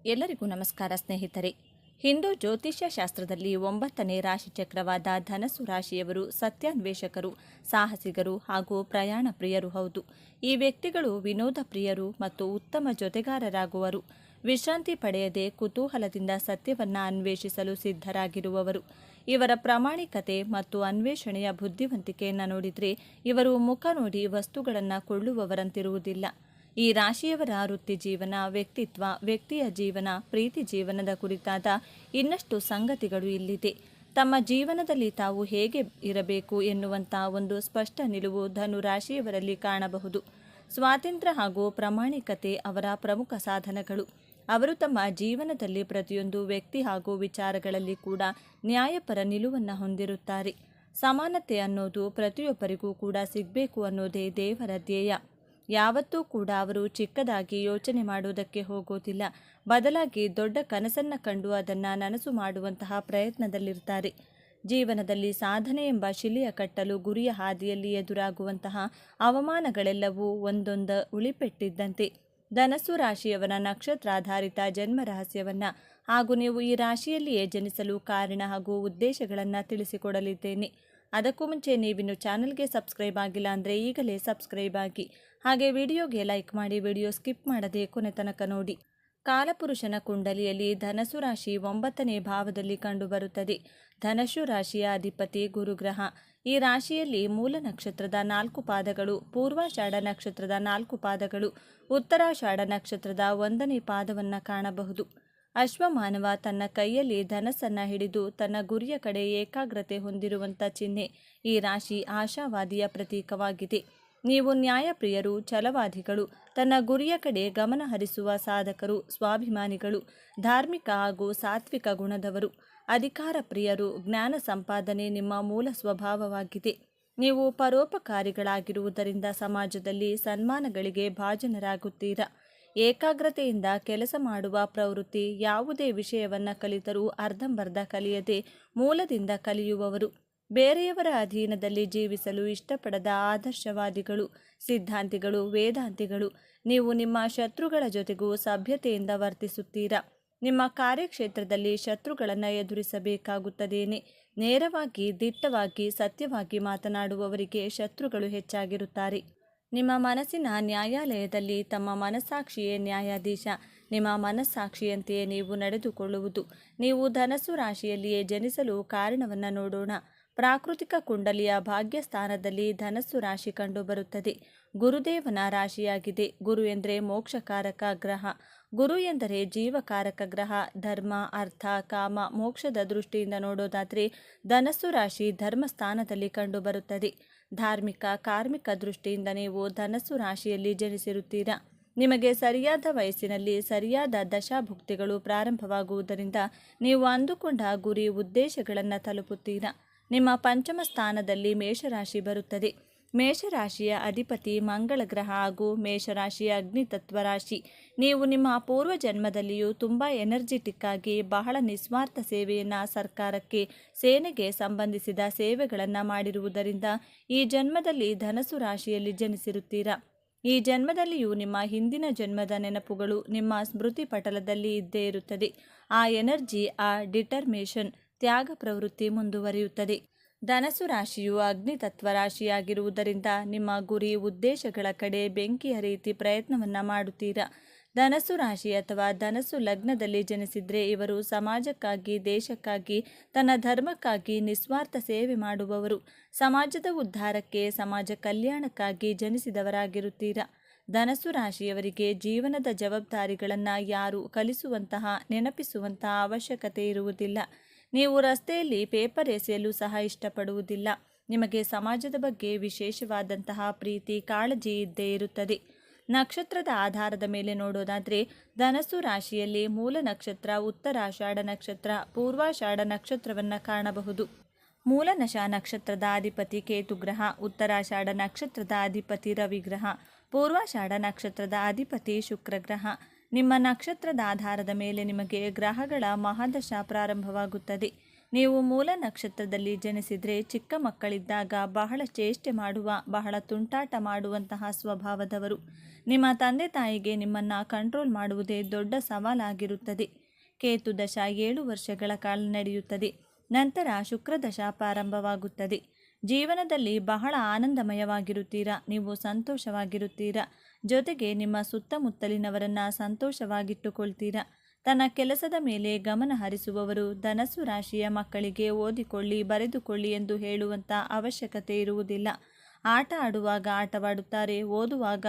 ಎಲ್ಲರಿಗೂ ನಮಸ್ಕಾರ ಸ್ನೇಹಿತರೆ. ಹಿಂದೂ ಜ್ಯೋತಿಷ್ಯ ಶಾಸ್ತ್ರದಲ್ಲಿ 9ನೇ ರಾಶಿಚಕ್ರವಾದ ಧನಸ್ಸು ರಾಶಿಯವರು ಸತ್ಯಾನ್ವೇಷಕರು, ಸಾಹಸಿಗರು ಹಾಗೂ ಪ್ರಯಾಣ ಪ್ರಿಯರು ಹೌದು. ಈ ವ್ಯಕ್ತಿಗಳು ವಿನೋದ ಪ್ರಿಯರು ಮತ್ತು ಉತ್ತಮ ಜೊತೆಗಾರರಾಗುವರು. ವಿಶ್ರಾಂತಿ ಪಡೆಯದೆ ಕುತೂಹಲದಿಂದ ಸತ್ಯವನ್ನ ಅನ್ವೇಷಿಸಲು ಸಿದ್ಧರಾಗಿರುವವರು. ಇವರ ಪ್ರಾಮಾಣಿಕತೆ ಮತ್ತು ಅನ್ವೇಷಣೆಯ ಬುದ್ಧಿವಂತಿಕೆಯನ್ನು ನೋಡಿದರೆ ಇವರು ಮುಖ ನೋಡಿ ವಸ್ತುಗಳನ್ನು ಕೊಳ್ಳುವವರಂತಿರುವುದಿಲ್ಲ. ಈ ರಾಶಿಯವರ ವೃತ್ತಿ ಜೀವನ, ವ್ಯಕ್ತಿತ್ವ, ವ್ಯಕ್ತಿಯ ಜೀವನ, ಪ್ರೀತಿ ಜೀವನದ ಕುರಿತಾದ ಇನ್ನಷ್ಟು ಸಂಗತಿಗಳು ಇಲ್ಲಿದೆ. ತಮ್ಮ ಜೀವನದಲ್ಲಿ ತಾವು ಹೇಗೆ ಇರಬೇಕು ಎನ್ನುವಂಥ ಒಂದು ಸ್ಪಷ್ಟ ನಿಲುವು ಧನು ರಾಶಿಯವರಲ್ಲಿ ಕಾಣಬಹುದು. ಸ್ವಾತಂತ್ರ್ಯ ಹಾಗೂ ಪ್ರಾಮಾಣಿಕತೆ ಅವರ ಪ್ರಮುಖ ಸಾಧನಗಳು. ಅವರು ತಮ್ಮ ಜೀವನದಲ್ಲಿ ಪ್ರತಿಯೊಂದು ವ್ಯಕ್ತಿ ಹಾಗೂ ವಿಚಾರಗಳಲ್ಲಿ ಕೂಡ ನ್ಯಾಯಪರ ನಿಲುವನ್ನು ಹೊಂದಿರುತ್ತಾರೆ. ಸಮಾನತೆ ಅನ್ನೋದು ಪ್ರತಿಯೊಬ್ಬರಿಗೂ ಕೂಡ ಸಿಗಬೇಕು ಅನ್ನೋದೇ ದೇವರ ಧ್ಯೇಯ. ಯಾವತ್ತೂ ಕೂಡ ಅವರು ಚಿಕ್ಕದಾಗಿ ಯೋಚನೆ ಮಾಡುವುದಕ್ಕೆ ಹೋಗೋದಿಲ್ಲ. ಬದಲಾಗಿ ದೊಡ್ಡ ಕನಸನ್ನು ಕಂಡು ಅದನ್ನು ನನಸು ಮಾಡುವಂತಹ ಪ್ರಯತ್ನದಲ್ಲಿರ್ತಾರೆ. ಜೀವನದಲ್ಲಿ ಸಾಧನೆ ಎಂಬ ಶಿಲೆಯ ಕಟ್ಟಲು ಗುರಿಯ ಹಾದಿಯಲ್ಲಿ ಎದುರಾಗುವಂತಹ ಅವಮಾನಗಳೆಲ್ಲವೂ ಒಂದೊಂದು ಉಳಿಪೆಟ್ಟಿದ್ದಂತೆ. ಧನಸ್ಸು ರಾಶಿಯವರ ನಕ್ಷತ್ರಾಧಾರಿತ ಜನ್ಮ ರಹಸ್ಯವನ್ನು ಹಾಗೂ ನೀವು ಈ ರಾಶಿಯಲ್ಲಿಯೇ ಜನಿಸಲು ಕಾರಣ ಹಾಗೂ ಉದ್ದೇಶಗಳನ್ನು ತಿಳಿಸಿಕೊಡಲಿದ್ದೇನೆ. ಅದಕ್ಕೂ ಮುಂಚೆ ನೀವಿನ್ನು ಚಾನಲ್ಗೆ ಸಬ್ಸ್ಕ್ರೈಬ್ ಆಗಿಲ್ಲ ಅಂದರೆ ಈಗಲೇ ಸಬ್ಸ್ಕ್ರೈಬ್ ಆಗಿ, ಹಾಗೆ ವಿಡಿಯೋಗೆ ಲೈಕ್ ಮಾಡಿ, ವಿಡಿಯೋ ಸ್ಕಿಪ್ ಮಾಡದೆ ಕೊನೆ ತನಕ ನೋಡಿ. ಕಾಲಪುರುಷನ ಕುಂಡಲಿಯಲ್ಲಿ ಧನಸ್ಸು ರಾಶಿ 9ನೇ ಭಾವದಲ್ಲಿ ಕಂಡುಬರುತ್ತದೆ. ಧನಸ್ಸು ರಾಶಿಯ ಅಧಿಪತಿ ಗುರುಗ್ರಹ. ಈ ರಾಶಿಯಲ್ಲಿ ಮೂಲ ನಕ್ಷತ್ರದ 4 ಪಾದಗಳು, ಪೂರ್ವಾಷಾಢ ನಕ್ಷತ್ರದ 4 ಪಾದಗಳು, ಉತ್ತರಾಷಾಢ ನಕ್ಷತ್ರದ 1ನೇ ಪಾದವನ್ನು ಕಾಣಬಹುದು. ಅಶ್ವಮಾನವ ತನ್ನ ಕೈಯಲ್ಲಿ ಧನಸ್ಸನ್ನು ಹಿಡಿದು ತನ್ನ ಗುರಿಯ ಕಡೆ ಏಕಾಗ್ರತೆ ಹೊಂದಿರುವಂಥ ಚಿಹ್ನೆ. ಈ ರಾಶಿ ಆಶಾವಾದಿಯ ಪ್ರತೀಕವಾಗಿದೆ. ನೀವು ನ್ಯಾಯಪ್ರಿಯರು, ಛಲವಾದಿಗಳು, ತನ್ನ ಗುರಿಯ ಕಡೆ ಗಮನ ಹರಿಸುವ ಸಾಧಕರು, ಸ್ವಾಭಿಮಾನಿಗಳು, ಧಾರ್ಮಿಕ ಹಾಗೂ ಸಾತ್ವಿಕ ಗುಣದವರು, ಅಧಿಕಾರ ಪ್ರಿಯರು. ಜ್ಞಾನ ಸಂಪಾದನೆ ನಿಮ್ಮ ಮೂಲ ಸ್ವಭಾವವಾಗಿದೆ. ನೀವು ಪರೋಪಕಾರಿಗಳಾಗಿರುವುದರಿಂದ ಸಮಾಜದಲ್ಲಿ ಸನ್ಮಾನಗಳಿಗೆ ಭಾಜನರಾಗುತ್ತೀರಾ. ಏಕಾಗ್ರತೆಯಿಂದ ಕೆಲಸ ಮಾಡುವ ಪ್ರವೃತ್ತಿ. ಯಾವುದೇ ವಿಷಯವನ್ನು ಕಲಿತರೂ ಅರ್ಧಂಬರ್ಧ ಕಲಿಯದೆ ಮೂಲದಿಂದ ಕಲಿಯುವವರು. ಬೇರೆಯವರ ಅಧೀನದಲ್ಲಿ ಜೀವಿಸಲು ಇಷ್ಟಪಡದ ಆದರ್ಶವಾದಿಗಳು, ಸಿದ್ಧಾಂತಿಗಳು, ವೇದಾಂತಿಗಳು. ನೀವು ನಿಮ್ಮ ಶತ್ರುಗಳ ಜೊತೆಗೂ ಸಭ್ಯತೆಯಿಂದ ವರ್ತಿಸುತ್ತೀರಾ. ನಿಮ್ಮ ಕಾರ್ಯಕ್ಷೇತ್ರದಲ್ಲಿ ಶತ್ರುಗಳನ್ನು ಎದುರಿಸಬೇಕಾಗುತ್ತದೇನೆ. ನೇರವಾಗಿ, ದಿಟ್ಟವಾಗಿ, ಸತ್ಯವಾಗಿ ಮಾತನಾಡುವವರಿಗೆ ಶತ್ರುಗಳು ಹೆಚ್ಚಾಗಿರುತ್ತಾರೆ. ನಿಮ್ಮ ಮನಸ್ಸಿನ ನ್ಯಾಯಾಲಯದಲ್ಲಿ ತಮ್ಮ ಮನಸ್ಸಾಕ್ಷಿಯೇ ನ್ಯಾಯಾಧೀಶ. ನಿಮ್ಮ ಮನಸ್ಸಾಕ್ಷಿಯಂತೆಯೇ ನೀವು ನಡೆದುಕೊಳ್ಳುವುದು. ನೀವು ಧನಸ್ಸು ರಾಶಿಯಲ್ಲಿಯೇ ಜನಿಸಲು ಕಾರಣವನ್ನು ನೋಡೋಣ. ಪ್ರಾಕೃತಿಕ ಕುಂಡಲಿಯ ಭಾಗ್ಯಸ್ಥಾನದಲ್ಲಿ ಧನಸ್ಸು ರಾಶಿ ಕಂಡುಬರುತ್ತದೆ. ಗುರುದೇವನ ರಾಶಿಯಾಗಿದೆ. ಗುರು ಎಂದರೆ ಮೋಕ್ಷಕಾರಕ ಗ್ರಹ. ಗುರು ಎಂದರೆ ಜೀವಕಾರಕ ಗ್ರಹ. ಧರ್ಮ, ಅರ್ಥ, ಕಾಮ, ಮೋಕ್ಷದ ದೃಷ್ಟಿಯಿಂದ ನೋಡೋದಾದರೆ ಧನಸ್ಸು ರಾಶಿ ಧರ್ಮಸ್ಥಾನದಲ್ಲಿ ಕಂಡುಬರುತ್ತದೆ. ಧಾರ್ಮಿಕ, ಕಾರ್ಮಿಕ ದೃಷ್ಟಿಯಿಂದ ನೀವು ಧನಸ್ಸು ರಾಶಿಯಲ್ಲಿ ಜನಿಸಿರುತ್ತೀರಾ. ನಿಮಗೆ ಸರಿಯಾದ ವಯಸ್ಸಿನಲ್ಲಿ ಸರಿಯಾದ ದಶಾಭುಕ್ತಿಗಳು ಪ್ರಾರಂಭವಾಗುವುದರಿಂದ ನೀವು ಅಂದುಕೊಂಡ ಗುರಿ, ಉದ್ದೇಶಗಳನ್ನು ತಲುಪುತ್ತೀರಾ. ನಿಮ್ಮ ಪಂಚಮ ಸ್ಥಾನದಲ್ಲಿ ಮೇಷರಾಶಿ ಬರುತ್ತದೆ. ಮೇಷರಾಶಿಯ ಅಧಿಪತಿ ಮಂಗಳ ಗ್ರಹ ಹಾಗೂ ಮೇಷರಾಶಿಯ ಅಗ್ನಿತತ್ವ ರಾಶಿ. ನೀವು ನಿಮ್ಮ ಪೂರ್ವ ಜನ್ಮದಲ್ಲಿಯೂ ತುಂಬ ಎನರ್ಜಿಟಿಕ್ ಆಗಿ ಬಹಳ ನಿಸ್ವಾರ್ಥ ಸೇವೆಯನ್ನು, ಸರ್ಕಾರಕ್ಕೆ, ಸೇನೆಗೆ ಸಂಬಂಧಿಸಿದ ಸೇವೆಗಳನ್ನು ಮಾಡಿರುವುದರಿಂದ ಈ ಜನ್ಮದಲ್ಲಿ ಧನಸ್ಸು ರಾಶಿಯಲ್ಲಿ ಜನಿಸಿರುತ್ತೀರಾ. ಈ ಜನ್ಮದಲ್ಲಿಯೂ ನಿಮ್ಮ ಹಿಂದಿನ ಜನ್ಮದ ನೆನಪುಗಳು ನಿಮ್ಮ ಸ್ಮೃತಿ ಪಟಲದಲ್ಲಿ ಇದ್ದೇ ಇರುತ್ತದೆ. ಆ ಎನರ್ಜಿ, ಆ ಡಿಟರ್ಮೇಷನ್, ತ್ಯಾಗ ಪ್ರವೃತ್ತಿ ಮುಂದುವರಿಯುತ್ತದೆ. ಧನಸ್ಸು ರಾಶಿಯು ಅಗ್ನಿತತ್ವ ರಾಶಿಯಾಗಿರುವುದರಿಂದ ನಿಮ್ಮ ಗುರಿ, ಉದ್ದೇಶಗಳ ಕಡೆ ಬೆಂಕಿಯ ರೀತಿ ಪ್ರಯತ್ನವನ್ನು ಮಾಡುತ್ತೀರಾ. ಧನಸ್ಸು ರಾಶಿ ಅಥವಾ ಧನಸ್ಸು ಲಗ್ನದಲ್ಲಿ ಜನಿಸಿದರೆ ಇವರು ಸಮಾಜಕ್ಕಾಗಿ, ದೇಶಕ್ಕಾಗಿ, ತನ್ನ ಧರ್ಮಕ್ಕಾಗಿ ನಿಸ್ವಾರ್ಥ ಸೇವೆ ಮಾಡುವವರು. ಸಮಾಜದ ಉದ್ಧಾರಕ್ಕೆ, ಸಮಾಜ ಕಲ್ಯಾಣಕ್ಕಾಗಿ ಜನಿಸಿದವರಾಗಿರುತ್ತೀರಾ. ಧನಸ್ಸು ರಾಶಿಯವರಿಗೆ ಜೀವನದ ಜವಾಬ್ದಾರಿಗಳನ್ನು ಯಾರು ಕಲಿಸುವಂತಹ, ನೆನಪಿಸುವಂತಹ ಅವಶ್ಯಕತೆ ಇರುವುದಿಲ್ಲ. ನೀವು ರಸ್ತೆಯಲ್ಲಿ ಪೇಪರ್ ಎಸೆಯಲು ಸಹ ಇಷ್ಟಪಡುವುದಿಲ್ಲ. ನಿಮಗೆ ಸಮಾಜದ ಬಗ್ಗೆ ವಿಶೇಷವಾದಂತಹ ಪ್ರೀತಿ, ಕಾಳಜಿ ಇದ್ದೇ ಇರುತ್ತದೆ. ನಕ್ಷತ್ರದ ಆಧಾರದ ಮೇಲೆ ನೋಡೋದಾದರೆ ಧನಸ್ಸು ರಾಶಿಯಲ್ಲಿ ಮೂಲ ನಕ್ಷತ್ರ ಉತ್ತರಾಷಾಢ ನಕ್ಷತ್ರ, ಪೂರ್ವಾಷಾಢ ನಕ್ಷತ್ರವನ್ನು ಕಾಣಬಹುದು. ಮೂಲನಶ ನಕ್ಷತ್ರದ ಅಧಿಪತಿ ಕೇತುಗ್ರಹ, ಉತ್ತರಾಷಾಢ ನಕ್ಷತ್ರದ ಅಧಿಪತಿ ರವಿಗ್ರಹ, ಪೂರ್ವಾಷಾಢ ನಕ್ಷತ್ರದ ಅಧಿಪತಿ ಶುಕ್ರಗ್ರಹ. ನಿಮ್ಮ ನಕ್ಷತ್ರದ ಆಧಾರದ ಮೇಲೆ ನಿಮಗೆ ಗ್ರಹಗಳ ಮಹಾದಶ ಪ್ರಾರಂಭವಾಗುತ್ತದೆ. ನೀವು ಮೂಲ ನಕ್ಷತ್ರದಲ್ಲಿ ಜನಿಸಿದರೆ ಚಿಕ್ಕ ಮಕ್ಕಳಿದ್ದಾಗ ಬಹಳ ಚೇಷ್ಟೆ ಮಾಡುವ, ಬಹಳ ತುಂಟಾಟ ಮಾಡುವಂತಹ ಸ್ವಭಾವದವರು. ನಿಮ್ಮ ತಂದೆ ತಾಯಿಗೆ ನಿಮ್ಮನ್ನು ಕಂಟ್ರೋಲ್ ಮಾಡುವುದೇ ದೊಡ್ಡ ಸವಾಲಾಗಿರುತ್ತದೆ. ಕೇತು ದಶ 7 ವರ್ಷಗಳ ಕಾಲ ನಡೆಯುತ್ತದೆ. ನಂತರ ಶುಕ್ರದಶ ಪ್ರಾರಂಭವಾಗುತ್ತದೆ. ಜೀವನದಲ್ಲಿ ಬಹಳ ಆನಂದಮಯವಾಗಿರುತ್ತೀರಾ, ನೀವು ಸಂತೋಷವಾಗಿರುತ್ತೀರಾ. ಜೊತೆಗೆ ನಿಮ್ಮ ಸುತ್ತಮುತ್ತಲಿನವರನ್ನು ಸಂತೋಷವಾಗಿಟ್ಟುಕೊಳ್ತೀರಾ. ತನ್ನ ಕೆಲಸದ ಮೇಲೆ ಗಮನ ಹರಿಸುವವರು. ಧನಸ್ಸು ರಾಶಿಯ ಮಕ್ಕಳಿಗೆ ಓದಿಕೊಳ್ಳಿ, ಬರೆದುಕೊಳ್ಳಿ ಎಂದು ಹೇಳುವಂಥ ಅವಶ್ಯಕತೆ ಇರುವುದಿಲ್ಲ. ಆಟ ಆಡುವಾಗ ಆಟವಾಡುತ್ತಾರೆ, ಓದುವಾಗ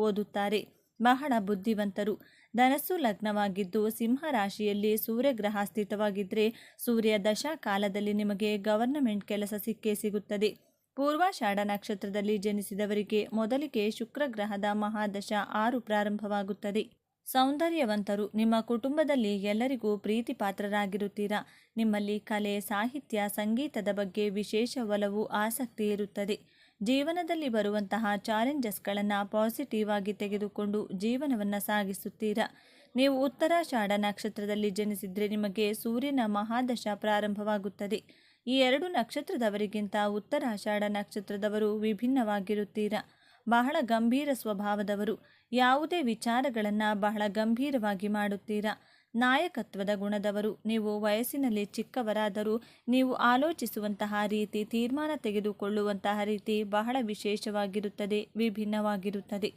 ಓದುತ್ತಾರೆ. ಬಹಳ ಬುದ್ಧಿವಂತರು. ಧನಸ್ಸು ಲಗ್ನವಾಗಿದ್ದು ಸಿಂಹ ರಾಶಿಯಲ್ಲಿ ಸೂರ್ಯಗ್ರಹ ಸ್ಥಿತವಾಗಿದ್ದರೆ ಸೂರ್ಯ ದಶಾ ಕಾಲದಲ್ಲಿ ನಿಮಗೆ ಗವರ್ನಮೆಂಟ್ ಕೆಲಸ ಸಿಕ್ಕೇ ಸಿಗುತ್ತದೆ. ಪೂರ್ವಾಷಾಢ ನಕ್ಷತ್ರದಲ್ಲಿ ಜನಿಸಿದವರಿಗೆ ಮೊದಲಿಗೆ ಶುಕ್ರಗ್ರಹದ ಮಹಾದಶ 6 ಪ್ರಾರಂಭವಾಗುತ್ತದೆ. ಸೌಂದರ್ಯವಂತರು. ನಿಮ್ಮ ಕುಟುಂಬದಲ್ಲಿ ಎಲ್ಲರಿಗೂ ಪ್ರೀತಿ ಪಾತ್ರರಾಗಿರುತ್ತೀರಾ. ನಿಮ್ಮಲ್ಲಿ ಕಲೆ, ಸಾಹಿತ್ಯ, ಸಂಗೀತದ ಬಗ್ಗೆ ವಿಶೇಷ ಒಲವು, ಆಸಕ್ತಿ ಇರುತ್ತದೆ. ಜೀವನದಲ್ಲಿ ಬರುವಂತಹ ಚಾಲೆಂಜಸ್ಗಳನ್ನು ಪಾಸಿಟಿವ್ ಆಗಿ ತೆಗೆದುಕೊಂಡು ಜೀವನವನ್ನು ಸಾಗಿಸುತ್ತೀರಾ. ನೀವು ಉತ್ತರಾಷಾಢ ನಕ್ಷತ್ರದಲ್ಲಿ ಜನಿಸಿದರೆ ನಿಮಗೆ ಸೂರ್ಯನ ಮಹಾದಶ ಪ್ರಾರಂಭವಾಗುತ್ತದೆ. ಈ 2 ನಕ್ಷತ್ರದವರಿಗಿಂತ ಉತ್ತರಾಷಾಢ ನಕ್ಷತ್ರದವರು ವಿಭಿನ್ನವಾಗಿರುತ್ತೀರಾ. ಬಹಳ ಗಂಭೀರ ಸ್ವಭಾವದವರು. ಯಾವುದೇ ವಿಚಾರಗಳನ್ನು ಬಹಳ ಗಂಭೀರವಾಗಿ ಮಾಡುತ್ತೀರಾ. ನಾಯಕತ್ವದ ಗುಣದವರು. ನೀವು ವಯಸ್ಸಿನಲ್ಲಿ ಚಿಕ್ಕವರಾದರೂ ನೀವು ಆಲೋಚಿಸುವಂತಹ ರೀತಿ, ತೀರ್ಮಾನ ತೆಗೆದುಕೊಳ್ಳುವಂತಹ ರೀತಿ ಬಹಳ ವಿಶೇಷವಾಗಿರುತ್ತದೆ, ವಿಭಿನ್ನವಾಗಿರುತ್ತದೆ.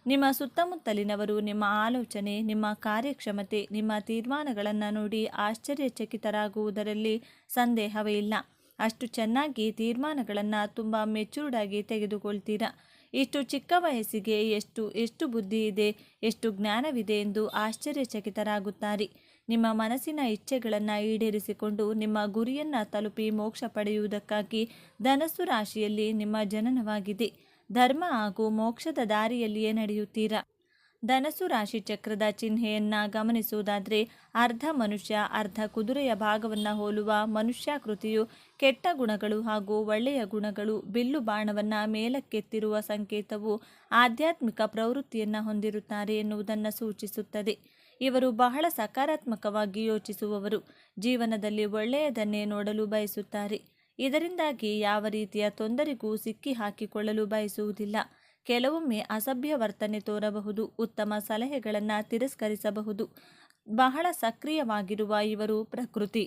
ನಿಮ್ಮ ಸುತ್ತಮುತ್ತಲಿನವರು ನಿಮ್ಮ ಆಲೋಚನೆ, ನಿಮ್ಮ ಕಾರ್ಯಕ್ಷಮತೆ, ನಿಮ್ಮ ತೀರ್ಮಾನಗಳನ್ನು ನೋಡಿ ಆಶ್ಚರ್ಯಚಕಿತರಾಗುವುದರಲ್ಲಿ ಸಂದೇಹವೇ ಇಲ್ಲ. ಅಷ್ಟು ಚೆನ್ನಾಗಿ ತೀರ್ಮಾನಗಳನ್ನು ತುಂಬ ಮೆಚೂರ್ಡಾಗಿ ತೆಗೆದುಕೊಳ್ತೀರಾ. ಇಷ್ಟು ಚಿಕ್ಕ ವಯಸ್ಸಿಗೆ ಎಷ್ಟು ಬುದ್ಧಿ ಇದೆ, ಎಷ್ಟು ಜ್ಞಾನವಿದೆ ಎಂದು ಆಶ್ಚರ್ಯಚಕಿತರಾಗುತ್ತಾರೆ. ನಿಮ್ಮ ಮನಸ್ಸಿನ ಇಚ್ಛೆಗಳನ್ನು ಈಡೇರಿಸಿಕೊಂಡು ನಿಮ್ಮ ಗುರಿಯನ್ನು ತಲುಪಿ ಮೋಕ್ಷ ಪಡೆಯುವುದಕ್ಕಾಗಿ ಧನಸ್ಸು ರಾಶಿಯಲ್ಲಿ ನಿಮ್ಮ ಜನನವಾಗಿದೆ. ಧರ್ಮ ಹಾಗೂ ಮೋಕ್ಷದ ದಾರಿಯಲ್ಲಿಯೇ ನಡೆಯುತ್ತೀರಾ. ಧನಸ್ಸು ರಾಶಿ ಚಕ್ರದ ಚಿಹ್ನೆಯನ್ನು ಗಮನಿಸುವುದಾದರೆ ಅರ್ಧ ಮನುಷ್ಯ, ಅರ್ಧ ಕುದುರೆಯ ಭಾಗವನ್ನು ಹೋಲುವ ಮನುಷ್ಯಾಕೃತಿಯು ಕೆಟ್ಟ ಗುಣಗಳು ಹಾಗೂ ಒಳ್ಳೆಯ ಗುಣಗಳು, ಬಿಲ್ಲು ಬಾಣವನ್ನು ಮೇಲಕ್ಕೆತ್ತಿರುವ ಸಂಕೇತವು ಆಧ್ಯಾತ್ಮಿಕ ಪ್ರವೃತ್ತಿಯನ್ನು ಹೊಂದಿರುತ್ತಾರೆ ಎನ್ನುವುದನ್ನು ಸೂಚಿಸುತ್ತದೆ. ಇವರು ಬಹಳ ಸಕಾರಾತ್ಮಕವಾಗಿ ಯೋಚಿಸುವವರು. ಜೀವನದಲ್ಲಿ ಒಳ್ಳೆಯದನ್ನೇ ನೋಡಲು ಬಯಸುತ್ತಾರೆ. ಇದರಿಂದಾಗಿ ಯಾವ ರೀತಿಯ ತೊಂದರೆಗೂ ಸಿಕ್ಕಿ ಹಾಕಿಕೊಳ್ಳಲು ಬಯಸುವುದಿಲ್ಲ. ಕೆಲವೊಮ್ಮೆ ಅಸಭ್ಯ ವರ್ತನೆ ತೋರಬಹುದು, ಉತ್ತಮ ಸಲಹೆಗಳನ್ನು ತಿರಸ್ಕರಿಸಬಹುದು. ಬಹಳ ಸಕ್ರಿಯವಾಗಿರುವ ಇವರು ಪ್ರಕೃತಿ,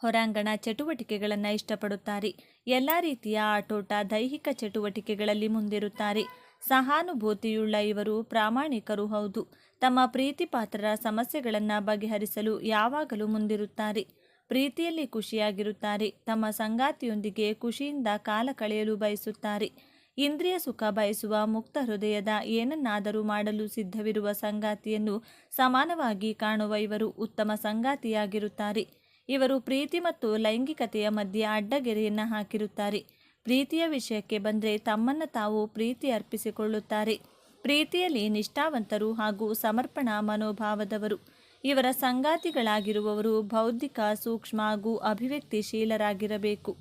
ಹೊರಾಂಗಣ ಚಟುವಟಿಕೆಗಳನ್ನು ಇಷ್ಟಪಡುತ್ತಾರೆ. ಎಲ್ಲ ರೀತಿಯ ಆಟೋಟ, ದೈಹಿಕ ಚಟುವಟಿಕೆಗಳಲ್ಲಿ ಮುಂದಿರುತ್ತಾರೆ. ಸಹಾನುಭೂತಿಯುಳ್ಳ ಇವರು ಪ್ರಾಮಾಣಿಕರು ಹೌದು. ತಮ್ಮ ಪ್ರೀತಿ ಪಾತ್ರರ ಸಮಸ್ಯೆಗಳನ್ನು ಬಗೆಹರಿಸಲು ಯಾವಾಗಲೂ ಮುಂದಿರುತ್ತಾರೆ. ಪ್ರೀತಿಯಲ್ಲಿ ಖುಷಿಯಾಗಿರುತ್ತಾರೆ. ತಮ್ಮ ಸಂಗಾತಿಯೊಂದಿಗೆ ಖುಷಿಯಿಂದ ಕಾಲ ಕಳೆಯಲು ಬಯಸುತ್ತಾರೆ. ಇಂದ್ರಿಯ ಸುಖ ಬಯಸುವ ಮುಕ್ತ ಹೃದಯದ, ಏನನ್ನಾದರೂ ಮಾಡಲು ಸಿದ್ಧವಿರುವ ಸಂಗಾತಿಯನ್ನು ಸಮಾನವಾಗಿ ಕಾಣುವ ಇವರು ಉತ್ತಮ ಸಂಗಾತಿಯಾಗಿರುತ್ತಾರೆ. ಇವರು ಪ್ರೀತಿ ಮತ್ತು ಲೈಂಗಿಕತೆಯ ಮಧ್ಯೆ ಅಡ್ಡಗೆರೆಯನ್ನು ಹಾಕಿರುತ್ತಾರೆ. ಪ್ರೀತಿಯ ವಿಷಯಕ್ಕೆ ಬಂದರೆ ತಮ್ಮನ್ನು ತಾವು ಪ್ರೀತಿ ಅರ್ಪಿಸಿಕೊಳ್ಳುತ್ತಾರೆ. ಪ್ರೀತಿಯಲ್ಲಿ ನಿಷ್ಠಾವಂತರು ಹಾಗೂ ಸಮರ್ಪಣಾ ಮನೋಭಾವದವರು. ಇವರ ಸಂಗಾತಿಗಳಾಗಿರುವವರು ಬೌದ್ಧಿಕ, ಸೂಕ್ಷ್ಮ ಹಾಗೂ ಅಭಿವ್ಯಕ್ತಿಶೀಲರಾಗಿರಬೇಕು.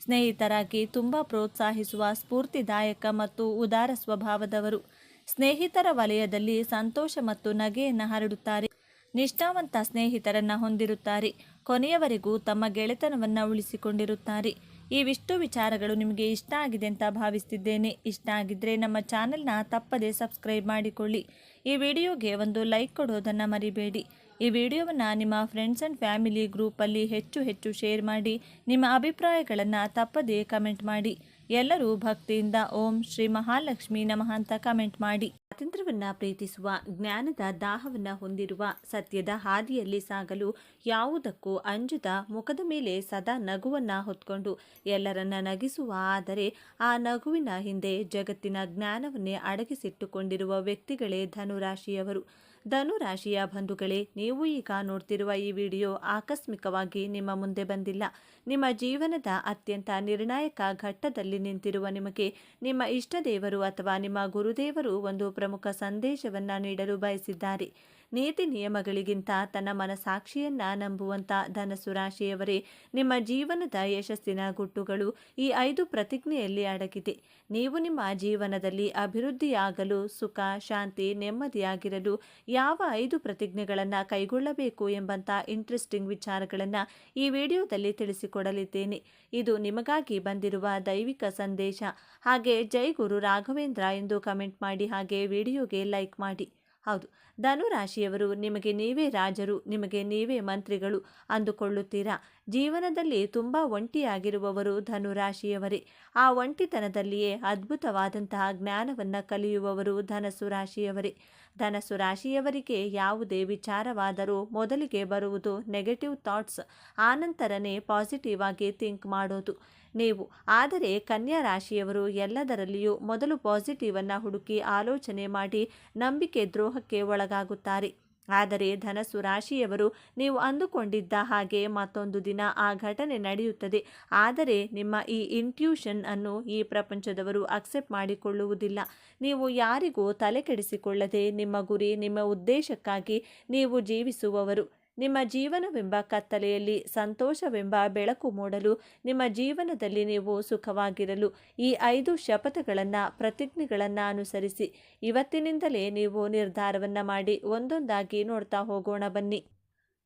ಸ್ನೇಹಿತರಾಗಿ ತುಂಬ ಪ್ರೋತ್ಸಾಹಿಸುವ, ಸ್ಫೂರ್ತಿದಾಯಕ ಮತ್ತು ಉದಾರ ಸ್ವಭಾವದವರು. ಸ್ನೇಹಿತರ ವಲಯದಲ್ಲಿ ಸಂತೋಷ ಮತ್ತು ನಗೆಯನ್ನು ಹರಡುತ್ತಾರೆ. ನಿಷ್ಠಾವಂತ ಸ್ನೇಹಿತರನ್ನು ಹೊಂದಿರುತ್ತಾರೆ. ಕೊನೆಯವರೆಗೂ ತಮ್ಮ ಗೆಳೆತನವನ್ನು ಉಳಿಸಿಕೊಂಡಿರುತ್ತಾರೆ. ಇವಿಷ್ಟು ವಿಚಾರಗಳು ನಿಮಗೆ ಇಷ್ಟ ಆಗಿದೆ ಅಂತ ಭಾವಿಸ್ತಿದ್ದೇನೆ. ಇಷ್ಟ ಆಗಿದ್ದರೆ ನಮ್ಮ ಚಾನೆಲ್ನ ತಪ್ಪದೇ ಸಬ್ಸ್ಕ್ರೈಬ್ ಮಾಡಿಕೊಳ್ಳಿ. ಈ ವಿಡಿಯೋಗೆ ಒಂದು ಲೈಕ್ ಕೊಡೋದನ್ನು ಮರಿಬೇಡಿ. ಈ ವಿಡಿಯೋವನ್ನು ನಿಮ್ಮ ಫ್ರೆಂಡ್ಸ್ ಆ್ಯಂಡ್ ಫ್ಯಾಮಿಲಿ ಗ್ರೂಪಲ್ಲಿ ಹೆಚ್ಚು ಶೇರ್ ಮಾಡಿ. ನಿಮ್ಮ ಅಭಿಪ್ರಾಯಗಳನ್ನು ತಪ್ಪದೇ ಕಮೆಂಟ್ ಮಾಡಿ. ಎಲ್ಲರೂ ಭಕ್ತಿಯಿಂದ ಓಂ ಶ್ರೀ ಮಹಾಲಕ್ಷ್ಮಿ ನಮಃ ಅಂತ ಕಮೆಂಟ್ ಮಾಡಿ. ಸ್ವಾತಂತ್ರ್ಯವನ್ನು ಪ್ರೀತಿಸುವ, ಜ್ಞಾನದ ದಾಹವನ್ನು ಹೊಂದಿರುವ, ಸತ್ಯದ ಹಾದಿಯಲ್ಲಿ ಸಾಗಲು ಯಾವುದಕ್ಕೂ ಅಂಜದ, ಮುಖದ ಮೇಲೆ ಸದಾ ನಗುವನ್ನು ಹೊತ್ಕೊಂಡು ಎಲ್ಲರನ್ನ ನಗಿಸುವ, ಆದರೆ ಆ ನಗುವಿನ ಹಿಂದೆ ಜಗತ್ತಿನ ಜ್ಞಾನವನ್ನೇ ಅಡಗಿಸಿಟ್ಟುಕೊಂಡಿರುವ ವ್ಯಕ್ತಿಗಳೇ ಧನುರಾಶಿಯವರು. ಧನುರಾಶಿಯ ಬಂಧುಗಳೇ, ನೀವು ಈಗ ನೋಡ್ತಿರುವ ಈ ವಿಡಿಯೋ ಆಕಸ್ಮಿಕವಾಗಿ ನಿಮ್ಮ ಮುಂದೆ ಬಂದಿಲ್ಲ. ನಿಮ್ಮ ಜೀವನದ ಅತ್ಯಂತ ನಿರ್ಣಾಯಕ ಘಟ್ಟದಲ್ಲಿ ನಿಂತಿರುವ ನಿಮಗೆ ನಿಮ್ಮ ಇಷ್ಟ ದೇವರು ಅಥವಾ ನಿಮ್ಮ ಗುರುದೇವರು ಒಂದು ಪ್ರಮುಖ ಸಂದೇಶವನ್ನು ನೀಡಲು ಬಯಸಿದ್ದಾರೆ. ನೀತಿ ನಿಯಮಗಳಿಗಿಂತ ತನ್ನ ಮನಸಾಕ್ಷಿಯನ್ನ ನಂಬುವಂತ ಧನಸ್ಸು ರಾಶಿಯವರೇ, ನಿಮ್ಮ ಜೀವನದ ಯಶಸ್ಸಿನ ಗುಟ್ಟುಗಳು ಈ 5 ಪ್ರತಿಜ್ಞೆಯಲ್ಲಿ ಅಡಗಿದೆ. ನೀವು ನಿಮ್ಮ ಜೀವನದಲ್ಲಿ ಅಭಿವೃದ್ಧಿಯಾಗಲು, ಸುಖ, ಶಾಂತಿ, ನೆಮ್ಮದಿಯಾಗಿರಲು ಯಾವ 5 ಪ್ರತಿಜ್ಞೆಗಳನ್ನು ಕೈಗೊಳ್ಳಬೇಕು ಎಂಬಂತ ಇಂಟ್ರೆಸ್ಟಿಂಗ್ ವಿಚಾರಗಳನ್ನು ಈ ವಿಡಿಯೋದಲ್ಲಿ ತಿಳಿಸಿಕೊಡಲಿದ್ದೇನೆ. ಇದು ನಿಮಗಾಗಿ ಬಂದಿರುವ ದೈವಿಕ ಸಂದೇಶ. ಹಾಗೆ ಜೈ ಗುರು ರಾಘವೇಂದ್ರ ಎಂದು ಕಮೆಂಟ್ ಮಾಡಿ, ಹಾಗೆ ವಿಡಿಯೋಗೆ ಲೈಕ್ ಮಾಡಿ. ಹೌದು, ಧನು ರಾಶಿಯವರು ನಿಮಗೆ ನೀವೇ ರಾಜರು, ನಿಮಗೆ ನೀವೇ ಮಂತ್ರಿಗಳು ಅಂದುಕೊಳ್ಳುತ್ತೀರಾ? ಜೀವನದಲ್ಲಿ ತುಂಬ ಒಂಟಿಯಾಗಿರುವವರು ಧನು ರಾಶಿಯವರೇ. ಆ ಒಂಟಿತನದಲ್ಲಿಯೇ ಅದ್ಭುತವಾದಂತಹ ಜ್ಞಾನವನ್ನು ಕಲಿಯುವವರು ಧನಸ್ಸು ರಾಶಿಯವರೇ. ಧನಸ್ಸು ರಾಶಿಯವರಿಗೆ ಯಾವುದೇ ವಿಚಾರವಾದರೂ ಮೊದಲಿಗೆ ಬರುವುದು ನೆಗೆಟಿವ್ ಥಾಟ್ಸ್, ಆನಂತರನೇ ಪಾಸಿಟಿವ್ ಆಗಿ ಥಿಂಕ್ ಮಾಡೋದು ನೀವು. ಆದರೆ ಕನ್ಯಾ ರಾಶಿಯವರು ಎಲ್ಲದರಲ್ಲಿಯೂ ಮೊದಲು ಪಾಸಿಟಿವ್ ಅನ್ನು ಹುಡುಕಿ ಆಲೋಚನೆ ಮಾಡಿ ನಂಬಿಕೆ ದ್ರೋಹಕ್ಕೆ ಒಳಗಾಗುತ್ತಾರೆ. ಆದರೆ ಧನಸ್ಸು ರಾಶಿಯವರು ನೀವು ಅಂದುಕೊಂಡಿದ್ದ ಹಾಗೆ ಮತ್ತೊಂದು ದಿನ ಆ ಘಟನೆ ನಡೆಯುತ್ತದೆ. ಆದರೆ ನಿಮ್ಮ ಈ ಇಂಟ್ಯೂಷನ್ ಅನ್ನು ಈ ಪ್ರಪಂಚದವರು ಅಕ್ಸೆಪ್ಟ್ ಮಾಡಿಕೊಳ್ಳುವುದಿಲ್ಲ. ನೀವು ಯಾರಿಗೂ ತಲೆ ಕೆಡಿಸಿಕೊಳ್ಳದೆ ನಿಮ್ಮ ಗುರಿ, ನಿಮ್ಮ ಉದ್ದೇಶಕ್ಕಾಗಿ ನೀವು ಜೀವಿಸುವವರು. ನಿಮ್ಮ ಜೀವನವೆಂಬ ಕತ್ತಲೆಯಲ್ಲಿ ಸಂತೋಷವೆಂಬ ಬೆಳಕು ಮೂಡಲು, ನಿಮ್ಮ ಜೀವನದಲ್ಲಿ ನೀವು ಸುಖವಾಗಿರಲು ಈ 5 ಶಪಥಗಳನ್ನು, ಪ್ರತಿಜ್ಞೆಗಳನ್ನು ಅನುಸರಿಸಿ. ಇವತ್ತಿನಿಂದಲೇ ನೀವು ನಿರ್ಧಾರವನ್ನು ಮಾಡಿ ಒಂದೊಂದಾಗಿ ನೋಡ್ತಾ ಹೋಗೋಣ ಬನ್ನಿ.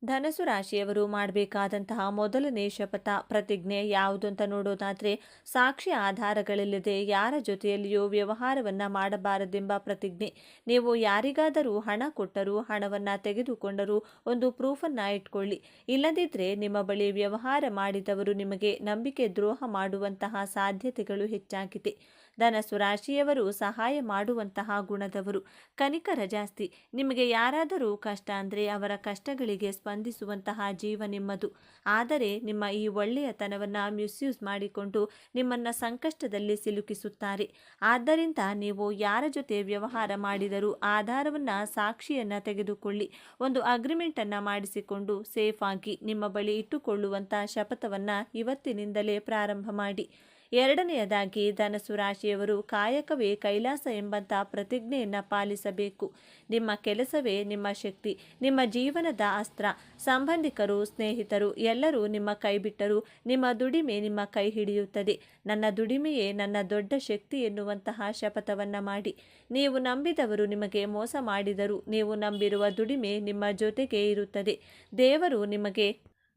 ಧನಸ್ಸು ರಾಶಿಯವರು ಮಾಡಬೇಕಾದಂತಹ ಮೊದಲನೇ ಶಪಥ, ಪ್ರತಿಜ್ಞೆ ಯಾವುದು ಅಂತ ನೋಡೋದಾದರೆ, ಸಾಕ್ಷಿ ಆಧಾರಗಳಿಲ್ಲದೆ ಯಾರ ಜೊತೆಯಲ್ಲಿಯೂ ವ್ಯವಹಾರವನ್ನು ಮಾಡಬಾರದೆಂಬ ಪ್ರತಿಜ್ಞೆ. ನೀವು ಯಾರಿಗಾದರೂ ಹಣ ಕೊಟ್ಟರೂ, ಹಣವನ್ನು ತೆಗೆದುಕೊಂಡರೂ ಒಂದು ಪ್ರೂಫನ್ನು ಇಟ್ಕೊಳ್ಳಿ. ಇಲ್ಲದಿದ್ದರೆ ನಿಮ್ಮ ಬಳಿ ವ್ಯವಹಾರ ಮಾಡಿದವರು ನಿಮಗೆ ನಂಬಿಕೆ ದ್ರೋಹ ಮಾಡುವಂತಹ ಸಾಧ್ಯತೆಗಳು ಹೆಚ್ಚಾಗಿದೆ. ಧನಸ್ಸು ರಾಶಿಯವರು ಸಹಾಯ ಮಾಡುವಂತಹ ಗುಣದವರು, ಕನಿಕರ ಜಾಸ್ತಿ. ನಿಮಗೆ ಯಾರಾದರೂ ಕಷ್ಟ ಅಂದರೆ ಅವರ ಕಷ್ಟಗಳಿಗೆ ಸ್ಪಂದಿಸುವಂತಹ ಜೀವ ನಿಮ್ಮದು. ಆದರೆ ನಿಮ್ಮ ಈ ಒಳ್ಳೆಯತನವನ್ನು ಮಿಸ್ಯೂಸ್ ಮಾಡಿಕೊಂಡು ನಿಮ್ಮನ್ನು ಸಂಕಷ್ಟದಲ್ಲಿ ಸಿಲುಕಿಸುತ್ತಾರೆ. ಆದ್ದರಿಂದ ನೀವು ಯಾರ ಜೊತೆ ವ್ಯವಹಾರ ಮಾಡಿದರೂ ಆಧಾರವನ್ನು, ಸಾಕ್ಷಿಯನ್ನು ತೆಗೆದುಕೊಳ್ಳಿ. ಒಂದು ಅಗ್ರಿಮೆಂಟನ್ನು ಮಾಡಿಸಿಕೊಂಡು ಸೇಫ್ ಆಗಿ ನಿಮ್ಮ ಬಳಿ ಇಟ್ಟುಕೊಳ್ಳುವಂಥ ಶಪಥವನ್ನು ಇವತ್ತಿನಿಂದಲೇ ಪ್ರಾರಂಭ ಮಾಡಿ. ಎರಡನೆಯದಾಗಿ ಧನಸ್ಸು ರಾಶಿಯವರು ಕಾಯಕವೇ ಕೈಲಾಸ ಎಂಬಂಥ ಪ್ರತಿಜ್ಞೆಯನ್ನು ಪಾಲಿಸಬೇಕು. ನಿಮ್ಮ ಕೆಲಸವೇ ನಿಮ್ಮ ಶಕ್ತಿ, ನಿಮ್ಮ ಜೀವನದ ಅಸ್ತ್ರ. ಸಂಬಂಧಿಕರು, ಸ್ನೇಹಿತರು ಎಲ್ಲರೂ ನಿಮ್ಮ ಕೈ ಬಿಟ್ಟರೂ ನಿಮ್ಮ ದುಡಿಮೆ ನಿಮ್ಮ ಕೈ ಹಿಡಿಯುತ್ತದೆ. ನನ್ನ ದುಡಿಮೆಯೇ ನನ್ನ ದೊಡ್ಡ ಶಕ್ತಿ ಎನ್ನುವಂತಹ ಶಪಥವನ್ನು ಮಾಡಿ. ನೀವು ನಂಬಿದವರು ನಿಮಗೆ ಮೋಸ ಮಾಡಿದರೂ ನೀವು ನಂಬಿರುವ ದುಡಿಮೆ ನಿಮ್ಮ ಜೊತೆಗೆ ಇರುತ್ತದೆ. ದೇವರು ನಿಮಗೆ,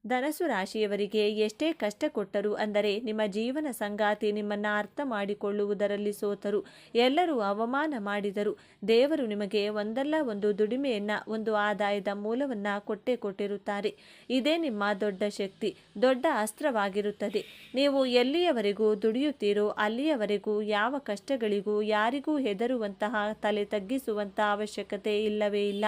ಧನಸ್ಸು ರಾಶಿಯವರಿಗೆ ಎಷ್ಟೇ ಕಷ್ಟ ಕೊಟ್ಟರು ಅಂದರೆ ನಿಮ್ಮ ಜೀವನ ಸಂಗಾತಿ ನಿಮ್ಮನ್ನು ಅರ್ಥ ಮಾಡಿಕೊಳ್ಳುವುದರಲ್ಲಿ ಸೋತರು, ಎಲ್ಲರೂ ಅವಮಾನ ಮಾಡಿದರು, ದೇವರು ನಿಮಗೆ ಒಂದಲ್ಲ ಒಂದು ದುಡಿಮೆಯನ್ನು, ಒಂದು ಆದಾಯದ ಮೂಲವನ್ನು ಕೊಟ್ಟಿರುತ್ತಾರೆ. ಇದೇ ನಿಮ್ಮ ದೊಡ್ಡ ಶಕ್ತಿ, ದೊಡ್ಡ ಅಸ್ತ್ರವಾಗಿರುತ್ತದೆ. ನೀವು ಎಲ್ಲಿಯವರೆಗೂ ದುಡಿಯುತ್ತೀರೋ ಅಲ್ಲಿಯವರೆಗೂ ಯಾವ ಕಷ್ಟಗಳಿಗೂ ಯಾರಿಗೂ ಹೆದರುವಂತಹ, ತಲೆ ತಗ್ಗಿಸುವಂತಹ ಅವಶ್ಯಕತೆ ಇಲ್ಲವೇ ಇಲ್ಲ.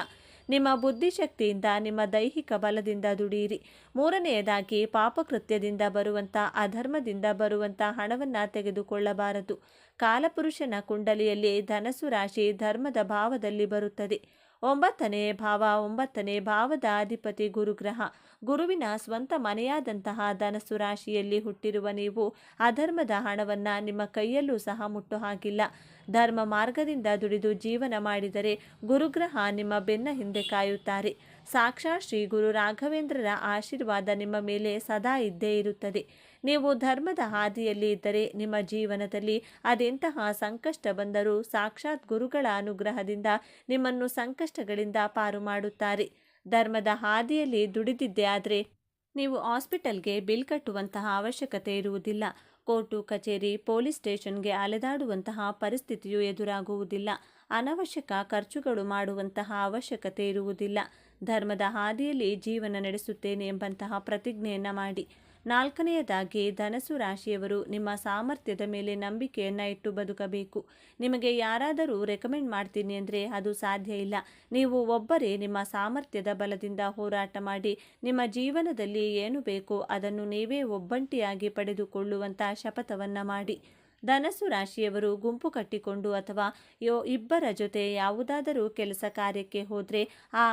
ನಿಮ್ಮ ಬುದ್ಧಿಶಕ್ತಿಯಿಂದ, ನಿಮ್ಮ ದೈಹಿಕ ಬಲದಿಂದ ದುಡಿಯಿರಿ. ಮೂರನೆಯದಾಗಿ, ಪಾಪಕೃತ್ಯದಿಂದ ಬರುವಂಥ, ಅಧರ್ಮದಿಂದ ಬರುವಂಥ ಹಣವನ್ನು ತೆಗೆದುಕೊಳ್ಳಬಾರದು. ಕಾಲಪುರುಷನ ಕುಂಡಲಿಯಲ್ಲಿ ಧನಸ್ಸು ರಾಶಿ ಧರ್ಮದ ಭಾವದಲ್ಲಿ ಬರುತ್ತದೆ. 9ನೇ ಭಾವದ ಅಧಿಪತಿ ಗುರುಗ್ರಹ. ಗುರುವಿನ ಸ್ವಂತ ಮನೆಯಾದಂತಹ ಧನಸ್ಸು ರಾಶಿಯಲ್ಲಿ ಹುಟ್ಟಿರುವ ನೀವು ಅಧರ್ಮದ ಹಣವನ್ನು ನಿಮ್ಮ ಕೈಯಲ್ಲೂ ಸಹ ಮುಟ್ಟು ಹಾಕಿಲ್ಲ. ಧರ್ಮ ಮಾರ್ಗದಿಂದ ದುಡಿದು ಜೀವನ ಮಾಡಿದರೆ ಗುರುಗ್ರಹ ನಿಮ್ಮ ಬೆನ್ನ ಹಿಂದೆ ಕಾಯುತ್ತಾರೆ. ಸಾಕ್ಷಾತ್ ಶ್ರೀ ಗುರು ರಾಘವೇಂದ್ರರ ಆಶೀರ್ವಾದ ನಿಮ್ಮ ಮೇಲೆ ಸದಾ ಇದ್ದೇ ಇರುತ್ತದೆ. ನೀವು ಧರ್ಮದ ಹಾದಿಯಲ್ಲಿ ಇದ್ದರೆ ನಿಮ್ಮ ಜೀವನದಲ್ಲಿ ಅದೆಂತಹ ಸಂಕಷ್ಟ ಬಂದರೂ ಸಾಕ್ಷಾತ್ ಗುರುಗಳ ಅನುಗ್ರಹದಿಂದ ನಿಮ್ಮನ್ನು ಸಂಕಷ್ಟಗಳಿಂದ ಪಾರು ಮಾಡುತ್ತಾರೆ. ಧರ್ಮದ ಹಾದಿಯಲ್ಲಿ ದುಡಿದಿದ್ದೇ ಆದರೆ ನೀವು ಹಾಸ್ಪಿಟಲ್ಗೆ ಬಿಲ್ ಕಟ್ಟುವಂತಹ ಅವಶ್ಯಕತೆ ಇರುವುದಿಲ್ಲ. ಕೋರ್ಟು ಕಚೇರಿ, ಪೊಲೀಸ್ ಸ್ಟೇಷನ್ಗೆ ಅಲೆದಾಡುವಂತಹ ಪರಿಸ್ಥಿತಿಯು ಎದುರಾಗುವುದಿಲ್ಲ. ಅನವಶ್ಯಕ ಖರ್ಚುಗಳು ಮಾಡುವಂತಹ ಅವಶ್ಯಕತೆ ಇರುವುದಿಲ್ಲ. ಧರ್ಮದ ಹಾದಿಯಲ್ಲಿ ಜೀವನ ನಡೆಸುತ್ತೇನೆ ಎಂಬಂತಹ ಪ್ರತಿಜ್ಞೆಯನ್ನು ಮಾಡಿ. 4ನೇಯದಾಗಿ, ಧನಸ್ಸು ರಾಶಿಯವರು ನಿಮ್ಮ ಸಾಮರ್ಥ್ಯದ ಮೇಲೆ ನಂಬಿಕೆಯನ್ನು ಇಟ್ಟು ಬದುಕಬೇಕು. ನಿಮಗೆ ಯಾರಾದರೂ ರೆಕಮೆಂಡ್ ಮಾಡ್ತೀನಿ ಅಂದರೆ ಅದು ಸಾಧ್ಯ ಇಲ್ಲ. ನೀವು ಒಬ್ಬರೇ ನಿಮ್ಮ ಸಾಮರ್ಥ್ಯದ ಬಲದಿಂದ ಹೋರಾಟ ಮಾಡಿ ನಿಮ್ಮ ಜೀವನದಲ್ಲಿ ಏನು ಬೇಕೋ ಅದನ್ನು ನೀವೇ ಒಬ್ಬಂಟಿಯಾಗಿ ಪಡೆದುಕೊಳ್ಳುವಂಥ ಶಪಥವನ್ನು ಮಾಡಿ. ಧನಸ್ಸು ರಾಶಿಯವರು ಗುಂಪು ಕಟ್ಟಿಕೊಂಡು ಅಥವಾ ಇಬ್ಬರ ಜೊತೆ ಯಾವುದಾದರೂ ಕೆಲಸ ಕಾರ್ಯಕ್ಕೆ ಹೋದರೆ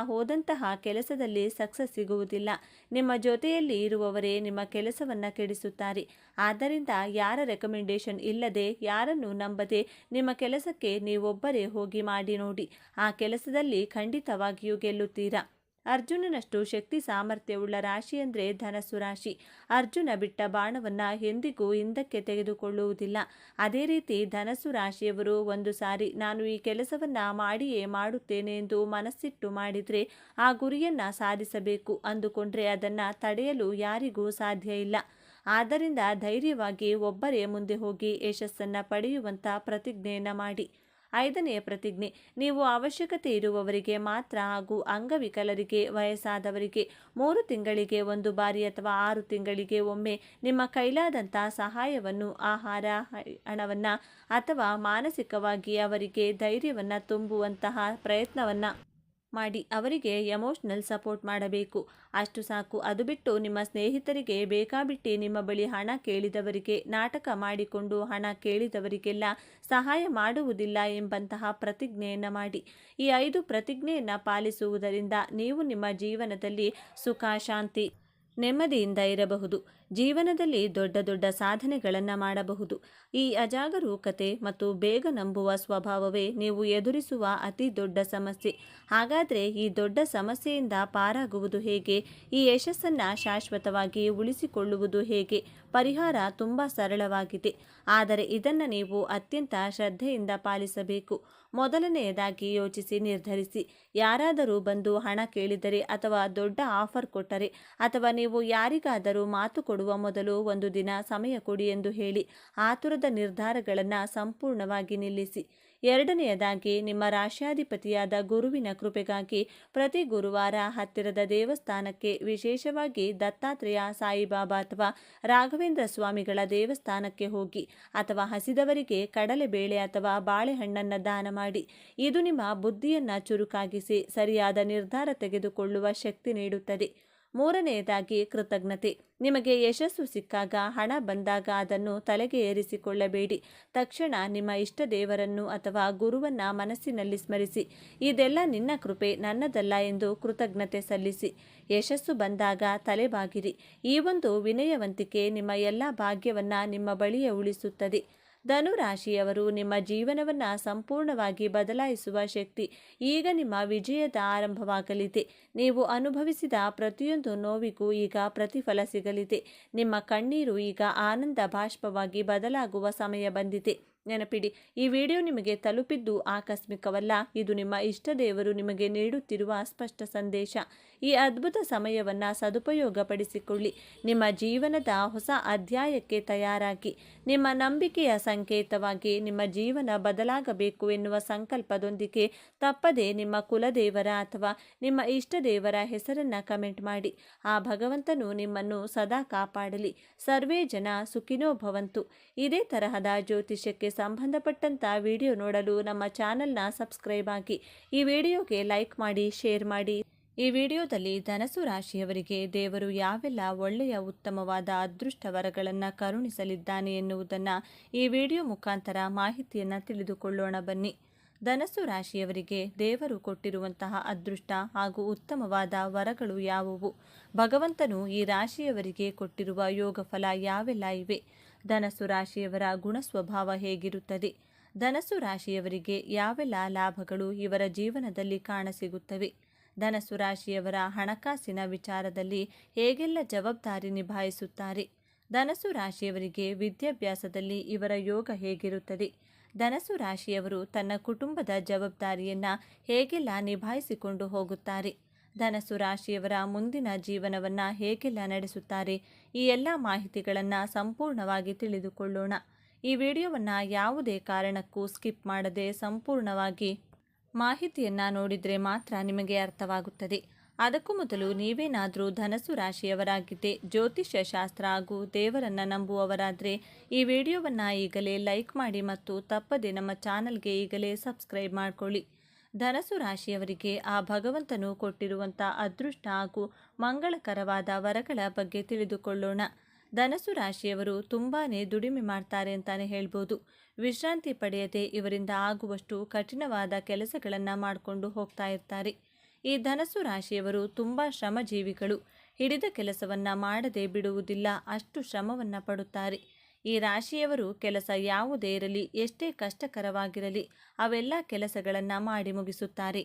ಹೋದಂತಹ ಕೆಲಸದಲ್ಲಿ ಸಕ್ಸಸ್ ಸಿಗುವುದಿಲ್ಲ. ನಿಮ್ಮ ಜೊತೆಯಲ್ಲಿ ಇರುವವರೇ ನಿಮ್ಮ ಕೆಲಸವನ್ನು ಕೆಡಿಸುತ್ತಾರೆ. ಆದ್ದರಿಂದ ಯಾರ ರೆಕಮೆಂಡೇಶನ್ ಇಲ್ಲದೆ, ಯಾರನ್ನು ನಂಬದೆ ನಿಮ್ಮ ಕೆಲಸಕ್ಕೆ ನೀವೊಬ್ಬರೇ ಹೋಗಿ ಮಾಡಿ ನೋಡಿ. ಆ ಕೆಲಸದಲ್ಲಿ ಖಂಡಿತವಾಗಿಯೂ ಗೆಲ್ಲುತ್ತೀರಾ. ಅರ್ಜುನನಷ್ಟು ಶಕ್ತಿ ಸಾಮರ್ಥ್ಯವುಳ್ಳ ರಾಶಿ ಅಂದರೆ ಧನಸ್ಸು ರಾಶಿ. ಅರ್ಜುನ ಬಿಟ್ಟ ಬಾಣವನ್ನು ಎಂದಿಗೂ ಹಿಂದಕ್ಕೆ ತೆಗೆದುಕೊಳ್ಳುವುದಿಲ್ಲ. ಅದೇ ರೀತಿ ಧನಸ್ಸು ರಾಶಿಯವರು ಒಂದು ಸಾರಿ ನಾನು ಈ ಕೆಲಸವನ್ನು ಮಾಡಿಯೇ ಮಾಡುತ್ತೇನೆ ಎಂದು ಮನಸ್ಸಿಟ್ಟು ಮಾಡಿದರೆ ಆ ಗುರಿಯನ್ನು ಸಾಧಿಸಬೇಕು ಅಂದುಕೊಂಡ್ರೆ ಅದನ್ನು ತಡೆಯಲು ಯಾರಿಗೂ ಸಾಧ್ಯ ಇಲ್ಲ. ಆದ್ದರಿಂದ ಧೈರ್ಯವಾಗಿ ಒಬ್ಬರೇ ಮುಂದೆ ಹೋಗಿ ಯಶಸ್ಸನ್ನು ಪಡೆಯುವಂಥ ಪ್ರತಿಜ್ಞೆಯನ್ನು ಮಾಡಿ. 5ನೆಯ ಪ್ರತಿಜ್ಞೆ, ನೀವು ಅವಶ್ಯಕತೆ ಇರುವವರಿಗೆ ಮಾತ್ರ ಹಾಗೂ ಅಂಗವಿಕಲರಿಗೆ, ವಯಸ್ಸಾದವರಿಗೆ 3 ತಿಂಗಳಿಗೆ ಒಂದು ಬಾರಿ ಅಥವಾ 6 ತಿಂಗಳಿಗೆ ಒಮ್ಮೆ ನಿಮ್ಮ ಕೈಲಾದಂಥ ಸಹಾಯವನ್ನು, ಆಹಾರ, ಹಣವನ್ನು ಅಥವಾ ಮಾನಸಿಕವಾಗಿ ಅವರಿಗೆ ಧೈರ್ಯವನ್ನು ತುಂಬುವಂತಹ ಪ್ರಯತ್ನವನ್ನು ಮಾಡಿ ಅವರಿಗೆ ಎಮೋಷ್ನಲ್ ಸಪೋರ್ಟ್ ಮಾಡಬೇಕು. ಅಷ್ಟು ಸಾಕು. ಅದು ಬಿಟ್ಟು ನಿಮ್ಮ ಸ್ನೇಹಿತರಿಗೆ ಬೇಕಾಬಿಟ್ಟಿ ನಿಮ್ಮ ಬಳಿ ಹಣ ಕೇಳಿದವರಿಗೆ, ನಾಟಕ ಮಾಡಿಕೊಂಡು ಹಣ ಕೇಳಿದವರಿಗೆಲ್ಲ ಸಹಾಯ ಮಾಡುವುದಿಲ್ಲ ಎಂಬಂತಹ ಪ್ರತಿಜ್ಞೆಯನ್ನು ಮಾಡಿ. ಈ 5 ಪ್ರತಿಜ್ಞೆಯನ್ನು ಪಾಲಿಸುವುದರಿಂದ ನೀವು ನಿಮ್ಮ ಜೀವನದಲ್ಲಿ ಸುಖ, ಶಾಂತಿ, ನೆಮ್ಮದಿಯಿಂದ ಇರಬಹುದು. ಜೀವನದಲ್ಲಿ ದೊಡ್ಡ ದೊಡ್ಡ ಸಾಧನೆಗಳನ್ನು ಮಾಡಬಹುದು. ಈ ಅಜಾಗರೂಕತೆ ಮತ್ತು ಬೇಗ ನಂಬುವ ಸ್ವಭಾವವೇ ನೀವು ಎದುರಿಸುವ ಅತಿ ದೊಡ್ಡ ಸಮಸ್ಯೆ. ಹಾಗಾದರೆ ಈ ದೊಡ್ಡ ಸಮಸ್ಯೆಯಿಂದ ಪಾರಾಗುವುದು ಹೇಗೆ? ಈ ಯಶಸ್ಸನ್ನು ಶಾಶ್ವತವಾಗಿ ಉಳಿಸಿಕೊಳ್ಳುವುದು ಹೇಗೆ? ಪರಿಹಾರ ತುಂಬ ಸರಳವಾಗಿದೆ, ಆದರೆ ಇದನ್ನು ನೀವು ಅತ್ಯಂತ ಶ್ರದ್ಧೆಯಿಂದ ಪಾಲಿಸಬೇಕು. ಮೊದಲನೆಯದಾಗಿ ಯೋಚಿಸಿ ನಿರ್ಧರಿಸಿ. ಯಾರಾದರೂ ಬಂದು ಹಣ ಕೇಳಿದರೆ ಅಥವಾ ದೊಡ್ಡ ಆಫರ್ ಕೊಟ್ಟರೆ ಅಥವಾ ನೀವು ಯಾರಿಗಾದರೂ ಮಾತು ಕೊಡುವ ಮೊದಲು ಒಂದು ದಿನ ಸಮಯ ಕೊಡಿ ಎಂದು ಹೇಳಿ. ಆತುರದ ನಿರ್ಧಾರಗಳನ್ನು ಸಂಪೂರ್ಣವಾಗಿ ನಿಲ್ಲಿಸಿ. 2ನೆಯದಾಗಿ ನಿಮ್ಮ ರಾಶ್ಯಾಧಿಪತಿಯಾದ ಗುರುವಿನ ಕೃಪೆಗಾಗಿ ಪ್ರತಿ ಗುರುವಾರ ಹತ್ತಿರದ ದೇವಸ್ಥಾನಕ್ಕೆ, ವಿಶೇಷವಾಗಿ ದತ್ತಾತ್ರೇಯ, ಸಾಯಿಬಾಬಾ ಅಥವಾ ರಾಘವೇಂದ್ರ ಸ್ವಾಮಿಗಳ ದೇವಸ್ಥಾನಕ್ಕೆ ಹೋಗಿ ಅಥವಾ ಹಸಿದವರಿಗೆ ಕಡಲೆಬೇಳೆ ಅಥವಾ ಬಾಳೆಹಣ್ಣನ್ನು ದಾನ ಮಾಡಿ. ಇದು ನಿಮ್ಮ ಬುದ್ಧಿಯನ್ನು ಚುರುಕಾಗಿಸಿ ಸರಿಯಾದ ನಿರ್ಧಾರ ತೆಗೆದುಕೊಳ್ಳುವ ಶಕ್ತಿ ನೀಡುತ್ತದೆ. 3ನೆಯದಾಗಿ ಕೃತಜ್ಞತೆ. ನಿಮಗೆ ಯಶಸ್ಸು ಸಿಕ್ಕಾಗ, ಹಣ ಬಂದಾಗ ಅದನ್ನು ತಲೆಗೆ ಏರಿಸಿಕೊಳ್ಳಬೇಡಿ. ತಕ್ಷಣ ನಿಮ್ಮ ಇಷ್ಟ ದೇವರನ್ನು ಅಥವಾ ಗುರುವನ್ನು ಮನಸ್ಸಿನಲ್ಲಿ ಸ್ಮರಿಸಿ. ಇದೆಲ್ಲ ನಿನ್ನ ಕೃಪೆ, ನನ್ನದಲ್ಲ ಎಂದು ಕೃತಜ್ಞತೆ ಸಲ್ಲಿಸಿ. ಯಶಸ್ಸು ಬಂದಾಗ ತಲೆಬಾಗಿರಿ. ಈ ಒಂದು ವಿನಯವಂತಿಕೆ ನಿಮ್ಮ ಎಲ್ಲ ಭಾಗ್ಯವನ್ನು ನಿಮ್ಮ ಬಳಿಯೇ ಉಳಿಸುತ್ತದೆ. ಧನು ರಾಶಿಯವರು ನಿಮ್ಮ ಜೀವನವನ್ನು ಸಂಪೂರ್ಣವಾಗಿ ಬದಲಾಯಿಸುವ ಶಕ್ತಿ. ಈಗ ನಿಮ್ಮ ವಿಜಯದ ಆರಂಭವಾಗಲಿದೆ. ನೀವು ಅನುಭವಿಸಿದ ಪ್ರತಿಯೊಂದು ನೋವಿಗೂ ಈಗ ಪ್ರತಿಫಲ ಸಿಗಲಿದೆ. ನಿಮ್ಮ ಕಣ್ಣೀರು ಈಗ ಆನಂದ ಬಾಷ್ಪವಾಗಿ ಬದಲಾಗುವ ಸಮಯ ಬಂದಿದೆ. ನೆನಪಿಡಿ, ಈ ವಿಡಿಯೋ ನಿಮಗೆ ತಲುಪಿದ್ದು ಆಕಸ್ಮಿಕವಲ್ಲ. ಇದು ನಿಮ್ಮ ಇಷ್ಟ ದೇವರು ನಿಮಗೆ ನೀಡುತ್ತಿರುವ ಸ್ಪಷ್ಟ ಸಂದೇಶ. ಈ ಅದ್ಭುತ ಸಮಯವನ್ನು ಸದುಪಯೋಗಪಡಿಸಿಕೊಳ್ಳಿ. ನಿಮ್ಮ ಜೀವನದ ಹೊಸ ಅಧ್ಯಾಯಕ್ಕೆ ತಯಾರಾಗಿ. ನಿಮ್ಮ ನಂಬಿಕೆಯ ಸಂಕೇತವಾಗಿ ನಿಮ್ಮ ಜೀವನ ಬದಲಾಗಬೇಕು ಎನ್ನುವ ಸಂಕಲ್ಪದೊಂದಿಗೆ ತಪ್ಪದೆ ನಿಮ್ಮ ಕುಲದೇವರ ಅಥವಾ ನಿಮ್ಮ ಇಷ್ಟ ದೇವರ ಹೆಸರನ್ನು ಕಮೆಂಟ್ ಮಾಡಿ. ಆ ಭಗವಂತನು ನಿಮ್ಮನ್ನು ಸದಾ ಕಾಪಾಡಲಿ. ಸರ್ವೇ ಜನ ಸುಖಿನೋ ಭವಂತು. ಇದೇ ತರಹದ ಜ್ಯೋತಿಷ್ಯಕ್ಕೆ ಸಂಬಂಧಪಟ್ಟಂತ ವಿಡಿಯೋ ನೋಡಲು ನಮ್ಮ ಚಾನೆಲ್ನ ಸಬ್ಸ್ಕ್ರೈಬ್ ಆಗಿ. ಈ ವಿಡಿಯೋಗೆ ಲೈಕ್ ಮಾಡಿ, ಶೇರ್ ಮಾಡಿ. ಈ ವಿಡಿಯೋದಲ್ಲಿ ಧನಸ್ಸು ರಾಶಿಯವರಿಗೆ ದೇವರು ಯಾವೆಲ್ಲ ಒಳ್ಳೆಯ ಉತ್ತಮವಾದ ಅದೃಷ್ಟ ವರಗಳನ್ನು ಕರುಣಿಸಲಿದ್ದಾನೆ ಎನ್ನುವುದನ್ನು ಈ ವಿಡಿಯೋ ಮುಖಾಂತರ ಮಾಹಿತಿಯನ್ನು ತಿಳಿದುಕೊಳ್ಳೋಣ ಬನ್ನಿ. ಧನಸ್ಸು ರಾಶಿಯವರಿಗೆ ದೇವರು ಕೊಟ್ಟಿರುವಂತಹ ಅದೃಷ್ಟ ಹಾಗೂ ಉತ್ತಮವಾದ ವರಗಳು ಯಾವುವು? ಭಗವಂತನು ಈ ರಾಶಿಯವರಿಗೆ ಕೊಟ್ಟಿರುವ ಯೋಗ ಫಲ ಯಾವೆಲ್ಲ ಇವೆ? ಧನಸ್ಸು ರಾಶಿಯವರ ಗುಣ ಸ್ವಭಾವ ಹೇಗಿರುತ್ತದೆ? ಧನಸ್ಸು ರಾಶಿಯವರಿಗೆ ಯಾವೆಲ್ಲ ಲಾಭಗಳು ಇವರ ಜೀವನದಲ್ಲಿ ಕಾಣಸಿಗುತ್ತವೆ? ಧನಸ್ಸು ರಾಶಿಯವರ ಹಣಕಾಸಿನ ವಿಚಾರದಲ್ಲಿ ಹೇಗೆಲ್ಲ ಜವಾಬ್ದಾರಿ ನಿಭಾಯಿಸುತ್ತಾರೆ? ಧನಸ್ಸು ರಾಶಿಯವರಿಗೆ ವಿದ್ಯಾಭ್ಯಾಸದಲ್ಲಿ ಇವರ ಯೋಗ ಹೇಗಿರುತ್ತದೆ? ಧನಸ್ಸು ರಾಶಿಯವರು ತನ್ನ ಕುಟುಂಬದ ಜವಾಬ್ದಾರಿಯನ್ನು ಹೇಗೆಲ್ಲ ನಿಭಾಯಿಸಿಕೊಂಡು ಹೋಗುತ್ತಾರೆ? ಧನಸ್ಸು ರಾಶಿಯವರ ಮುಂದಿನ ಜೀವನವನ್ನು ಹೇಗೆಲ್ಲ ನಡೆಸುತ್ತಾರೆ? ಈ ಎಲ್ಲ ಮಾಹಿತಿಗಳನ್ನು ಸಂಪೂರ್ಣವಾಗಿ ತಿಳಿದುಕೊಳ್ಳೋಣ. ಈ ವಿಡಿಯೋವನ್ನು ಯಾವುದೇ ಕಾರಣಕ್ಕೂ ಸ್ಕಿಪ್ ಮಾಡದೆ ಸಂಪೂರ್ಣವಾಗಿ ಮಾಹಿತಿಯನ್ನು ನೋಡಿದರೆ ಮಾತ್ರ ನಿಮಗೆ ಅರ್ಥವಾಗುತ್ತದೆ. ಅದಕ್ಕೂ ಮೊದಲು ನೀವೇನಾದರೂ ಧನಸ್ಸು ರಾಶಿಯವರಾಗಿದ್ದರೆ, ಜ್ಯೋತಿಷ್ಯ ಶಾಸ್ತ್ರ ಹಾಗೂ ದೇವರನ್ನು ನಂಬುವವರಾದರೆ ಈ ವಿಡಿಯೋವನ್ನು ಈಗಲೇ ಲೈಕ್ ಮಾಡಿ ಮತ್ತು ತಪ್ಪದೆ ನಮ್ಮ ಚಾನಲ್ಗೆ ಈಗಲೇ ಸಬ್ಸ್ಕ್ರೈಬ್ ಮಾಡಿಕೊಳ್ಳಿ. ಧನಸ್ಸು ರಾಶಿಯವರಿಗೆ ಆ ಭಗವಂತನು ಕೊಟ್ಟಿರುವಂಥ ಅದೃಷ್ಟ ಹಾಗೂ ಮಂಗಳಕರವಾದ ವರಗಳ ಬಗ್ಗೆ ತಿಳಿದುಕೊಳ್ಳೋಣ. ಧನಸ್ಸು ರಾಶಿಯವರು ತುಂಬಾನೇ ದುಡಿಮೆ ಮಾಡ್ತಾರೆ ಅಂತಾನೆ ಹೇಳ್ಬೋದು. ವಿಶ್ರಾಂತಿ ಪಡೆಯದೆ ಇವರಿಂದ ಆಗುವಷ್ಟು ಕಠಿಣವಾದ ಕೆಲಸಗಳನ್ನು ಮಾಡಿಕೊಂಡು ಹೋಗ್ತಾ ಇರ್ತಾರೆ. ಈ ಧನಸ್ಸು ರಾಶಿಯವರು ತುಂಬ ಶ್ರಮಜೀವಿಗಳು. ಹಿಡಿದ ಕೆಲಸವನ್ನ ಮಾಡದೆ ಬಿಡುವುದಿಲ್ಲ, ಅಷ್ಟು ಶ್ರಮವನ್ನ ಪಡುತ್ತಾರೆ. ಈ ರಾಶಿಯವರು ಕೆಲಸ ಯಾವುದೇ ಇರಲಿ, ಎಷ್ಟೇ ಕಷ್ಟಕರವಾಗಿರಲಿ, ಅವೆಲ್ಲ ಕೆಲಸಗಳನ್ನು ಮಾಡಿ ಮುಗಿಸುತ್ತಾರೆ.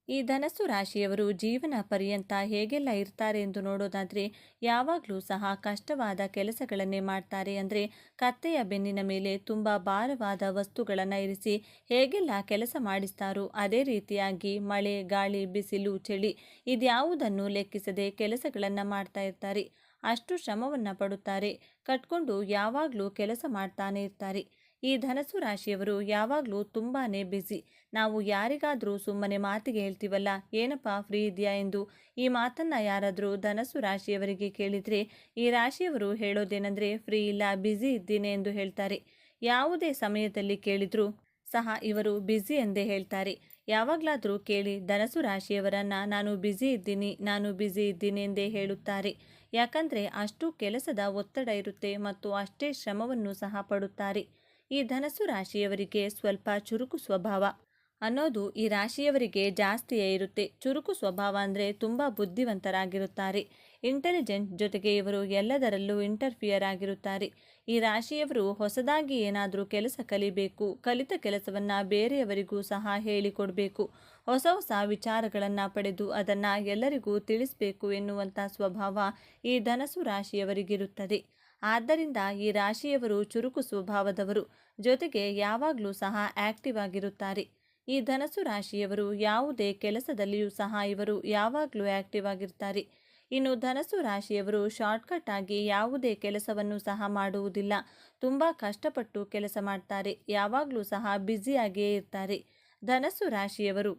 ಈ ಧನಸ್ಸು ರಾಶಿಯವರು ಜೀವನ ಪರ್ಯಂತ ಹೇಗೆಲ್ಲ ಇರ್ತಾರೆ ಎಂದು ನೋಡೋದಾದರೆ, ಯಾವಾಗಲೂ ಸಹ ಕಷ್ಟವಾದ ಕೆಲಸಗಳನ್ನೇ ಮಾಡ್ತಾರೆ. ಅಂದರೆ ಕತ್ತೆಯ ಬೆನ್ನಿನ ಮೇಲೆ ತುಂಬ ಭಾರವಾದ ವಸ್ತುಗಳನ್ನು ಇರಿಸಿ ಹೇಗೆಲ್ಲ ಕೆಲಸ ಮಾಡಿಸ್ತಾರೋ ಅದೇ ರೀತಿಯಾಗಿ ಮಳೆ, ಗಾಳಿ, ಬಿಸಿಲು, ಚಳಿ ಇದ್ಯಾವುದನ್ನು ಲೆಕ್ಕಿಸದೆ ಕೆಲಸಗಳನ್ನು ಮಾಡ್ತಾ ಇರ್ತಾರೆ. ಅಷ್ಟು ಶ್ರಮವನ್ನು ಪಡುತ್ತಾರೆ. ಕಟ್ಕೊಂಡು ಯಾವಾಗಲೂ ಕೆಲಸ ಮಾಡ್ತಾನೆ ಇರ್ತಾರೆ. ಈ ಧನಸ್ಸು ರಾಶಿಯವರು ಯಾವಾಗಲೂ ತುಂಬಾ ಬ್ಯುಸಿ. ನಾವು ಯಾರಿಗಾದರೂ ಸುಮ್ಮನೆ ಮಾತಿಗೆ ಹೇಳ್ತೀವಲ್ಲ, ಏನಪ್ಪ ಫ್ರೀ ಇದೆಯಾ ಎಂದು, ಈ ಮಾತನ್ನು ಯಾರಾದರೂ ಧನಸ್ಸು ರಾಶಿಯವರಿಗೆ ಕೇಳಿದರೆ ಈ ರಾಶಿಯವರು ಹೇಳೋದೇನೆಂದರೆ ಫ್ರೀ ಇಲ್ಲ, ಬ್ಯುಸಿ ಇದ್ದೀನಿ ಎಂದು ಹೇಳ್ತಾರೆ. ಯಾವುದೇ ಸಮಯದಲ್ಲಿ ಕೇಳಿದರೂ ಸಹ ಇವರು ಬ್ಯುಸಿ ಎಂದೇ ಹೇಳ್ತಾರೆ. ಯಾವಾಗಲಾದರೂ ಕೇಳಿ ಧನಸ್ಸು ರಾಶಿಯವರನ್ನು ನಾನು ಬ್ಯುಸಿ ಇದ್ದೀನಿ ಎಂದೇ ಹೇಳುತ್ತಾರೆ. ಯಾಕಂದರೆ ಅಷ್ಟು ಕೆಲಸದ ಒತ್ತಡ ಇರುತ್ತೆ ಮತ್ತು ಅಷ್ಟೇ ಶ್ರಮವನ್ನು ಸಹ ಪಡುತ್ತಾರೆ. ಈ ಧನಸ್ಸು ರಾಶಿಯವರಿಗೆ ಸ್ವಲ್ಪ ಚುರುಕು ಸ್ವಭಾವ ಅನ್ನೋದು ಈ ರಾಶಿಯವರಿಗೆ ಜಾಸ್ತಿಯೇ ಇರುತ್ತೆ. ಚುರುಕು ಸ್ವಭಾವ ಅಂದರೆ ತುಂಬ ಬುದ್ಧಿವಂತರಾಗಿರುತ್ತಾರೆ. ಇಂಟೆಲಿಜೆಂಟ್, ಜೊತೆಗೆ ಇವರು ಎಲ್ಲದರಲ್ಲೂ ಇಂಟರ್ಫಿಯರ್ ಆಗಿರುತ್ತಾರೆ. ಈ ರಾಶಿಯವರು ಹೊಸದಾಗಿ ಏನಾದರೂ ಕೆಲಸ ಕಲಿಬೇಕು, ಕಲಿತ ಕೆಲಸವನ್ನು ಬೇರೆಯವರಿಗೂ ಸಹ ಹೇಳಿಕೊಡಬೇಕು, ಹೊಸ ಹೊಸ ವಿಚಾರಗಳನ್ನು ಪಡೆದು ಅದನ್ನು ಎಲ್ಲರಿಗೂ ತಿಳಿಸಬೇಕು ಎನ್ನುವಂಥ ಸ್ವಭಾವ ಈ ಧನಸ್ಸು ರಾಶಿಯವರಿಗಿರುತ್ತದೆ. ಆದ್ದರಿಂದ ಈ ರಾಶಿಯವರು ಚುರುಕು ಸ್ವಭಾವದವರು, ಜೊತೆಗೆ ಯಾವಾಗಲೂ ಸಹ ಆಕ್ಟಿವ್ ಆಗಿರುತ್ತಾರೆ. ಈ ಧನಸ್ಸು ರಾಶಿಯವರು ಯಾವುದೇ ಕೆಲಸದಲ್ಲಿಯೂ ಸಹ ಇವರು ಯಾವಾಗಲೂ ಆಕ್ಟಿವ್ ಆಗಿರ್ತಾರೆ. ಇನ್ನು ಧನಸ್ಸು ರಾಶಿಯವರು ಶಾರ್ಟ್ಕಟ್ ಆಗಿ ಯಾವುದೇ ಕೆಲಸವನ್ನು ಸಹ ಮಾಡುವುದಿಲ್ಲ. ತುಂಬ ಕಷ್ಟಪಟ್ಟು ಕೆಲಸ ಮಾಡ್ತಾರೆ. ಯಾವಾಗಲೂ ಸಹ ಬ್ಯುಸಿಯಾಗಿಯೇ ಇರ್ತಾರೆ. ಧನಸ್ಸು ರಾಶಿಯವರು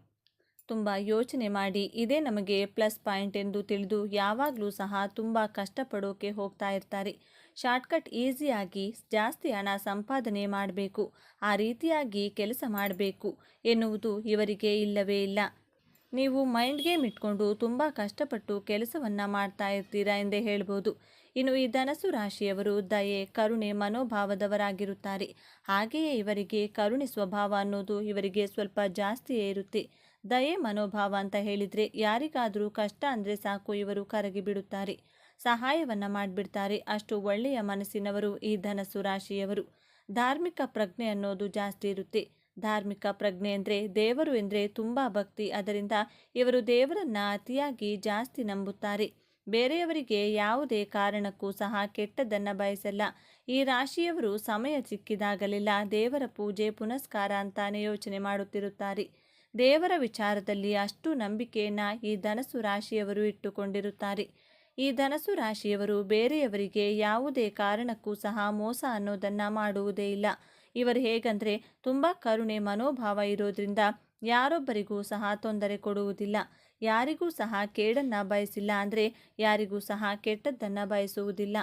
ತುಂಬ ಯೋಚನೆ ಮಾಡಿ ಇದೇ ನಮಗೆ ಪ್ಲಸ್ ಪಾಯಿಂಟ್ ಎಂದು ತಿಳಿದು ಯಾವಾಗಲೂ ಸಹ ತುಂಬ ಕಷ್ಟಪಡೋಕೆ ಹೋಗ್ತಾ ಇರ್ತಾರೆ. ಶಾರ್ಟ್ಕಟ್ ಈಸಿಯಾಗಿ ಜಾಸ್ತಿ ಹಣ ಸಂಪಾದನೆ ಮಾಡಬೇಕು, ಆ ರೀತಿಯಾಗಿ ಕೆಲಸ ಮಾಡಬೇಕು ಎನ್ನುವುದು ಇವರಿಗೆ ಇಲ್ಲವೇ ಇಲ್ಲ. ನೀವು ಮೈಂಡ್ ಗೇಮ್ ಇಟ್ಕೊಂಡು ತುಂಬ ಕಷ್ಟಪಟ್ಟು ಕೆಲಸವನ್ನು ಮಾಡ್ತಾ ಇರ್ತೀರಾ ಎಂದೇ ಹೇಳ್ಬೋದು. ಇನ್ನು ಈ ಧನಸ್ಸು ರಾಶಿಯವರು ದಯೆ, ಕರುಣೆ ಮನೋಭಾವದವರಾಗಿರುತ್ತಾರೆ. ಹಾಗೆಯೇ ಇವರಿಗೆ ಕರುಣೆ ಸ್ವಭಾವ ಅನ್ನೋದು ಇವರಿಗೆ ಸ್ವಲ್ಪ ಜಾಸ್ತಿಯೇ ಇರುತ್ತೆ. ದಯೆ ಮನೋಭಾವ ಅಂತ ಹೇಳಿದರೆ ಯಾರಿಗಾದರೂ ಕಷ್ಟ ಅಂದರೆ ಸಾಕು ಇವರು ಕರಗಿ ಬಿಡುತ್ತಾರೆ, ಸಹಾಯವನ್ನು ಮಾಡಿಬಿಡ್ತಾರೆ. ಅಷ್ಟು ಒಳ್ಳೆಯ ಮನಸ್ಸಿನವರು ಈ ಧನಸ್ಸು ರಾಶಿಯವರು. ಧಾರ್ಮಿಕ ಪ್ರಜ್ಞೆ ಅನ್ನೋದು ಜಾಸ್ತಿ ಇರುತ್ತೆ. ಧಾರ್ಮಿಕ ಪ್ರಜ್ಞೆ ಅಂದರೆ ದೇವರು ಎಂದರೆ ತುಂಬ ಭಕ್ತಿ. ಅದರಿಂದ ಇವರು ದೇವರನ್ನು ಅತಿಯಾಗಿ ಜಾಸ್ತಿ ನಂಬುತ್ತಾರೆ. ಬೇರೆಯವರಿಗೆ ಯಾವುದೇ ಕಾರಣಕ್ಕೂ ಸಹ ಕೆಟ್ಟದ್ದನ್ನು ಬಯಸಲ್ಲ. ಈ ರಾಶಿಯವರು ಸಮಯ ಸಿಕ್ಕಿದಾಗಲೆಲ್ಲ ದೇವರ ಪೂಜೆ ಪುನಸ್ಕಾರ ಅಂತಾನೆ ಯೋಚನೆ ಮಾಡುತ್ತಿರುತ್ತಾರೆ. ದೇವರ ವಿಚಾರದಲ್ಲಿ ಅಷ್ಟು ನಂಬಿಕೆಯನ್ನು ಈ ಧನಸ್ಸು ರಾಶಿಯವರು ಇಟ್ಟುಕೊಂಡಿರುತ್ತಾರೆ. ಈ ಧನಸ್ಸು ರಾಶಿಯವರು ಬೇರೆಯವರಿಗೆ ಯಾವುದೇ ಕಾರಣಕ್ಕೂ ಸಹ ಮೋಸ ಅನ್ನೋದನ್ನು ಮಾಡುವುದೇ ಇಲ್ಲ. ಇವರು ಹೇಗಂದರೆ ತುಂಬ ಕರುಣೆ ಮನೋಭಾವ ಇರೋದ್ರಿಂದ ಯಾರೊಬ್ಬರಿಗೂ ಸಹ ತೊಂದರೆ ಕೊಡುವುದಿಲ್ಲ. ಯಾರಿಗೂ ಸಹ ಕೇಡನ್ನು ಬಯಸಿಲ್ಲ, ಅಂದರೆ ಯಾರಿಗೂ ಸಹ ಕೆಟ್ಟದ್ದನ್ನು ಬಯಸುವುದಿಲ್ಲ.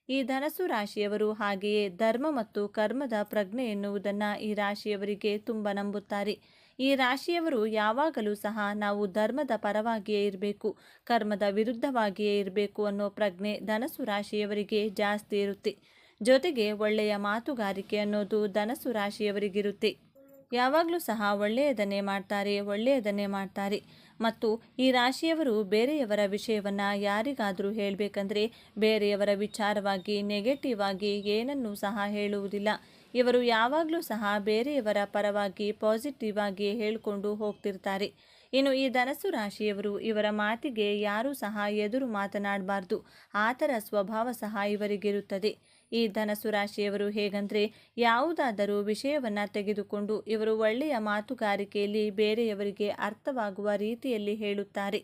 ಈ ಧನಸ್ಸು ರಾಶಿಯವರು ಹಾಗೆಯೇ ಧರ್ಮ ಮತ್ತು ಕರ್ಮದ ಪ್ರಜ್ಞೆ ಎನ್ನುವುದನ್ನು ಈ ರಾಶಿಯವರಿಗೆ ತುಂಬ ನಂಬುತ್ತಾರೆ. ಈ ರಾಶಿಯವರು ಯಾವಾಗಲೂ ಸಹ ನಾವು ಧರ್ಮದ ಪರವಾಗಿಯೇ ಇರಬೇಕು, ಕರ್ಮದ ವಿರುದ್ಧವಾಗಿಯೇ ಇರಬೇಕು ಅನ್ನೋ ಪ್ರಜ್ಞೆ ಧನಸ್ಸು ರಾಶಿಯವರಿಗೆ ಜಾಸ್ತಿ ಇರುತ್ತೆ. ಜೊತೆಗೆ ಒಳ್ಳೆಯ ಮಾತುಗಾರಿಕೆ ಅನ್ನೋದು ಧನಸ್ಸು ರಾಶಿಯವರಿಗಿರುತ್ತೆ. ಯಾವಾಗಲೂ ಸಹ ಒಳ್ಳೆಯದನ್ನೇ ಮಾಡ್ತಾರೆ. ಮತ್ತು ಈ ರಾಶಿಯವರು ಬೇರೆಯವರ ವಿಷಯವನ್ನು ಯಾರಿಗಾದರೂ ಹೇಳಬೇಕಂದ್ರೆ ಬೇರೆಯವರ ವಿಚಾರವಾಗಿ ನೆಗೆಟಿವ್ ಆಗಿ ಏನನ್ನೂ ಸಹ ಹೇಳುವುದಿಲ್ಲ. ಇವರು ಯಾವಾಗಲೂ ಸಹ ಬೇರೆಯವರ ಪರವಾಗಿ ಪಾಸಿಟಿವ್ ಆಗಿ ಹೇಳಿಕೊಂಡು ಹೋಗ್ತಿರ್ತಾರೆ. ಇನ್ನು ಈ ಧನಸ್ಸು ರಾಶಿಯವರು ಇವರ ಮಾತಿಗೆ ಯಾರೂ ಸಹ ಎದುರು ಮಾತನಾಡಬಾರ್ದು, ಆ ಥರ ಸ್ವಭಾವ ಸಹ ಇವರಿಗಿರುತ್ತದೆ. ಈ ಧನಸ್ಸು ರಾಶಿಯವರು ಹೇಗಂದರೆ ಯಾವುದಾದರೂ ವಿಷಯವನ್ನು ತೆಗೆದುಕೊಂಡು ಇವರು ಒಳ್ಳೆಯ ಮಾತುಗಾರಿಕೆಯಲ್ಲಿ ಬೇರೆಯವರಿಗೆ ಅರ್ಥವಾಗುವ ರೀತಿಯಲ್ಲಿ ಹೇಳುತ್ತಾರೆ.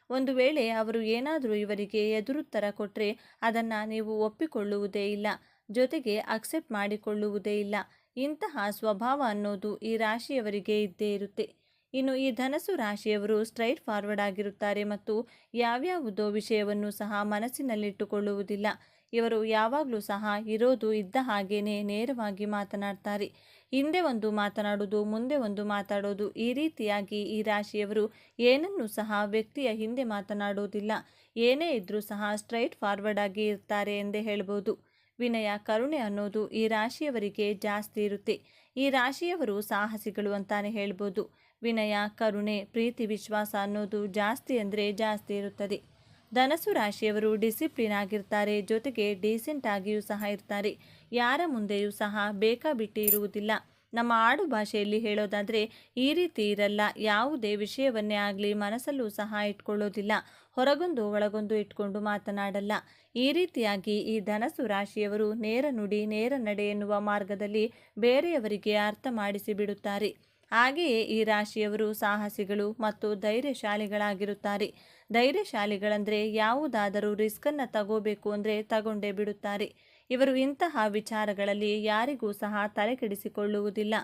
ಒಂದು ವೇಳೆ ಅವರು ಏನಾದರೂ ಇವರಿಗೆ ಎದುರುತ್ತರ ಕೊಟ್ಟರೆ ಅದನ್ನು ನೀವು ಒಪ್ಪಿಕೊಳ್ಳುವುದೇ ಇಲ್ಲ, ಜೊತೆಗೆ ಅಕ್ಸೆಪ್ಟ್ ಮಾಡಿಕೊಳ್ಳುವುದೇ ಇಲ್ಲ. ಇಂತಹ ಸ್ವಭಾವ ಅನ್ನೋದು ಈ ರಾಶಿಯವರಿಗೆ ಇದ್ದೇ ಇರುತ್ತೆ. ಇನ್ನು ಈ ಧನಸ್ಸು ರಾಶಿಯವರು ಸ್ಟ್ರೈಟ್ ಫಾರ್ವರ್ಡ್ ಆಗಿರುತ್ತಾರೆ ಮತ್ತು ಯಾವ್ಯಾವುದೋ ವಿಷಯವನ್ನು ಸಹ ಮನಸ್ಸಿನಲ್ಲಿಟ್ಟುಕೊಳ್ಳುವುದಿಲ್ಲ. ಇವರು ಯಾವಾಗಲೂ ಸಹ ಇರೋದು ಇದ್ದ ಹಾಗೇನೆ ನೇರವಾಗಿ ಮಾತನಾಡ್ತಾರೆ. ಹಿಂದೆ ಒಂದು ಮಾತನಾಡೋದು, ಮುಂದೆ ಒಂದು ಮಾತಾಡೋದು, ಈ ರೀತಿಯಾಗಿ ಈ ರಾಶಿಯವರು ಏನನ್ನೂ ಸಹ ವ್ಯಕ್ತಿಯ ಹಿಂದೆ ಮಾತನಾಡೋದಿಲ್ಲ. ಏನೇ ಇದ್ರೂ ಸಹ ಸ್ಟ್ರೈಟ್ ಫಾರ್ವರ್ಡ್ ಆಗಿ ಇರ್ತಾರೆ ಎಂದೇ ಹೇಳ್ಬೋದು. ವಿನಯ, ಕರುಣೆ ಅನ್ನೋದು ಈ ರಾಶಿಯವರಿಗೆ ಜಾಸ್ತಿ ಇರುತ್ತೆ. ಈ ರಾಶಿಯವರು ಸಾಹಸಿಗಳು ಅಂತಾನೆ ಹೇಳ್ಬೋದು. ವಿನಯ, ಕರುಣೆ, ಪ್ರೀತಿ, ವಿಶ್ವಾಸ ಅನ್ನೋದು ಜಾಸ್ತಿ ಅಂದರೆ ಜಾಸ್ತಿ ಇರುತ್ತದೆ. ಧನಸ್ಸು ರಾಶಿಯವರು ಡಿಸಿಪ್ಲಿನ್ ಆಗಿರ್ತಾರೆ, ಜೊತೆಗೆ ಡೀಸೆಂಟ್ ಆಗಿಯೂ ಸಹ ಇರ್ತಾರೆ. ಯಾರ ಮುಂದೆಯೂ ಸಹ ಬೇಕಾಬಿಟ್ಟಿ ಇರುವುದಿಲ್ಲ. ನಮ್ಮ ಆಡು ಭಾಷೆಯಲ್ಲಿ ಹೇಳೋದಾದರೆ ಈ ರೀತಿ ಇರಲ್ಲ. ಯಾವುದೇ ವಿಷಯವನ್ನೇ ಆಗಲಿ ಮನಸ್ಸಲ್ಲೂ ಸಹ ಇಟ್ಕೊಳ್ಳೋದಿಲ್ಲ. ಹೊರಗೊಂದು ಒಳಗೊಂದು ಇಟ್ಕೊಂಡು ಮಾತನಾಡಲ್ಲ. ಈ ರೀತಿಯಾಗಿ ಈ ಧನಸ್ಸು ರಾಶಿಯವರು ನೇರ ನುಡಿ ನೇರ ನಡೆ ಎನ್ನುವ ಮಾರ್ಗದಲ್ಲಿ ಬೇರೆಯವರಿಗೆ ಅರ್ಥ ಮಾಡಿಸಿ ಬಿಡುತ್ತಾರೆ. ಹಾಗೆಯೇ ಈ ರಾಶಿಯವರು ಸಾಹಸಿಗಳು ಮತ್ತು ಧೈರ್ಯಶಾಲಿಗಳಾಗಿರುತ್ತಾರೆ. ಧೈರ್ಯಶಾಲಿಗಳಂದರೆ ಯಾವುದಾದರೂ ರಿಸ್ಕನ್ನು ತಗೋಬೇಕು ಅಂದರೆ ತಗೊಂಡೇ ಬಿಡುತ್ತಾರೆ. ಇವರು ಇಂತಹ ವಿಚಾರಗಳಲ್ಲಿ ಯಾರಿಗೂ ಸಹ ತಲೆಕೆಡಿಸಿಕೊಳ್ಳುವುದಿಲ್ಲ.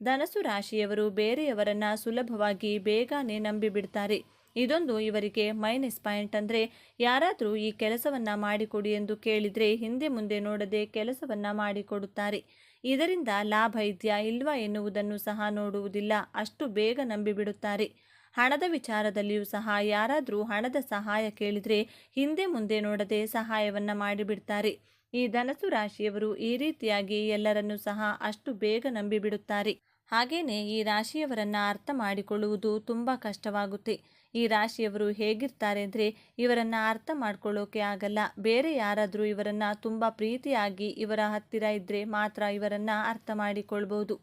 ಧನಸ್ಸು ರಾಶಿಯವರು ಬೇರೆಯವರನ್ನ ಸುಲಭವಾಗಿ ಬೇಗನೆ ನಂಬಿಬಿಡ್ತಾರೆ. ಇದೊಂದು ಇವರಿಗೆ ಮೈನಸ್ ಪಾಯಿಂಟ್. ಅಂದರೆ ಯಾರಾದರೂ ಈ ಕೆಲಸವನ್ನ ಮಾಡಿಕೊಡಿ ಎಂದು ಕೇಳಿದರೆ ಹಿಂದೆ ಮುಂದೆ ನೋಡದೆ ಕೆಲಸವನ್ನ ಮಾಡಿಕೊಡುತ್ತಾರೆ. ಇದರಿಂದ ಲಾಭ ಇದೆಯಾ ಇಲ್ವಾ ಎನ್ನುವುದನ್ನು ಸಹ ನೋಡುವುದಿಲ್ಲ. ಅಷ್ಟು ಬೇಗ ನಂಬಿಬಿಡುತ್ತಾರೆ. ಹಣದ ವಿಚಾರದಲ್ಲಿಯೂ ಸಹ ಯಾರಾದರೂ ಹಣದ ಸಹಾಯ ಕೇಳಿದರೆ ಹಿಂದೆ ಮುಂದೆ ನೋಡದೆ ಸಹಾಯವನ್ನ ಮಾಡಿಬಿಡ್ತಾರೆ. ಈ ಧನಸ್ಸು ರಾಶಿಯವರು ಈ ರೀತಿಯಾಗಿ ಎಲ್ಲರನ್ನೂ ಸಹ ಅಷ್ಟು ಬೇಗ ನಂಬಿಬಿಡುತ್ತಾರೆ. ಹಾಗೇನೆ ಈ ರಾಶಿಯವರನ್ನ ಅರ್ಥ ಮಾಡಿಕೊಳ್ಳುವುದು ತುಂಬ ಕಷ್ಟವಾಗುತ್ತೆ. ಈ ರಾಶಿಯವರು ಹೇಗಿರ್ತಾರೆ ಅಂದರೆ ಇವರನ್ನ ಅರ್ಥ ಮಾಡ್ಕೊಳ್ಳೋಕೆ ಆಗಲ್ಲ. ಬೇರೆ ಯಾರಾದರೂ ಇವರನ್ನ ತುಂಬ ಪ್ರೀತಿಯಾಗಿ ಇವರ ಹತ್ತಿರ ಇದ್ದರೆ ಮಾತ್ರ ಇವರನ್ನ ಅರ್ಥ ಮಾಡಿಕೊಳ್ಬೋದು.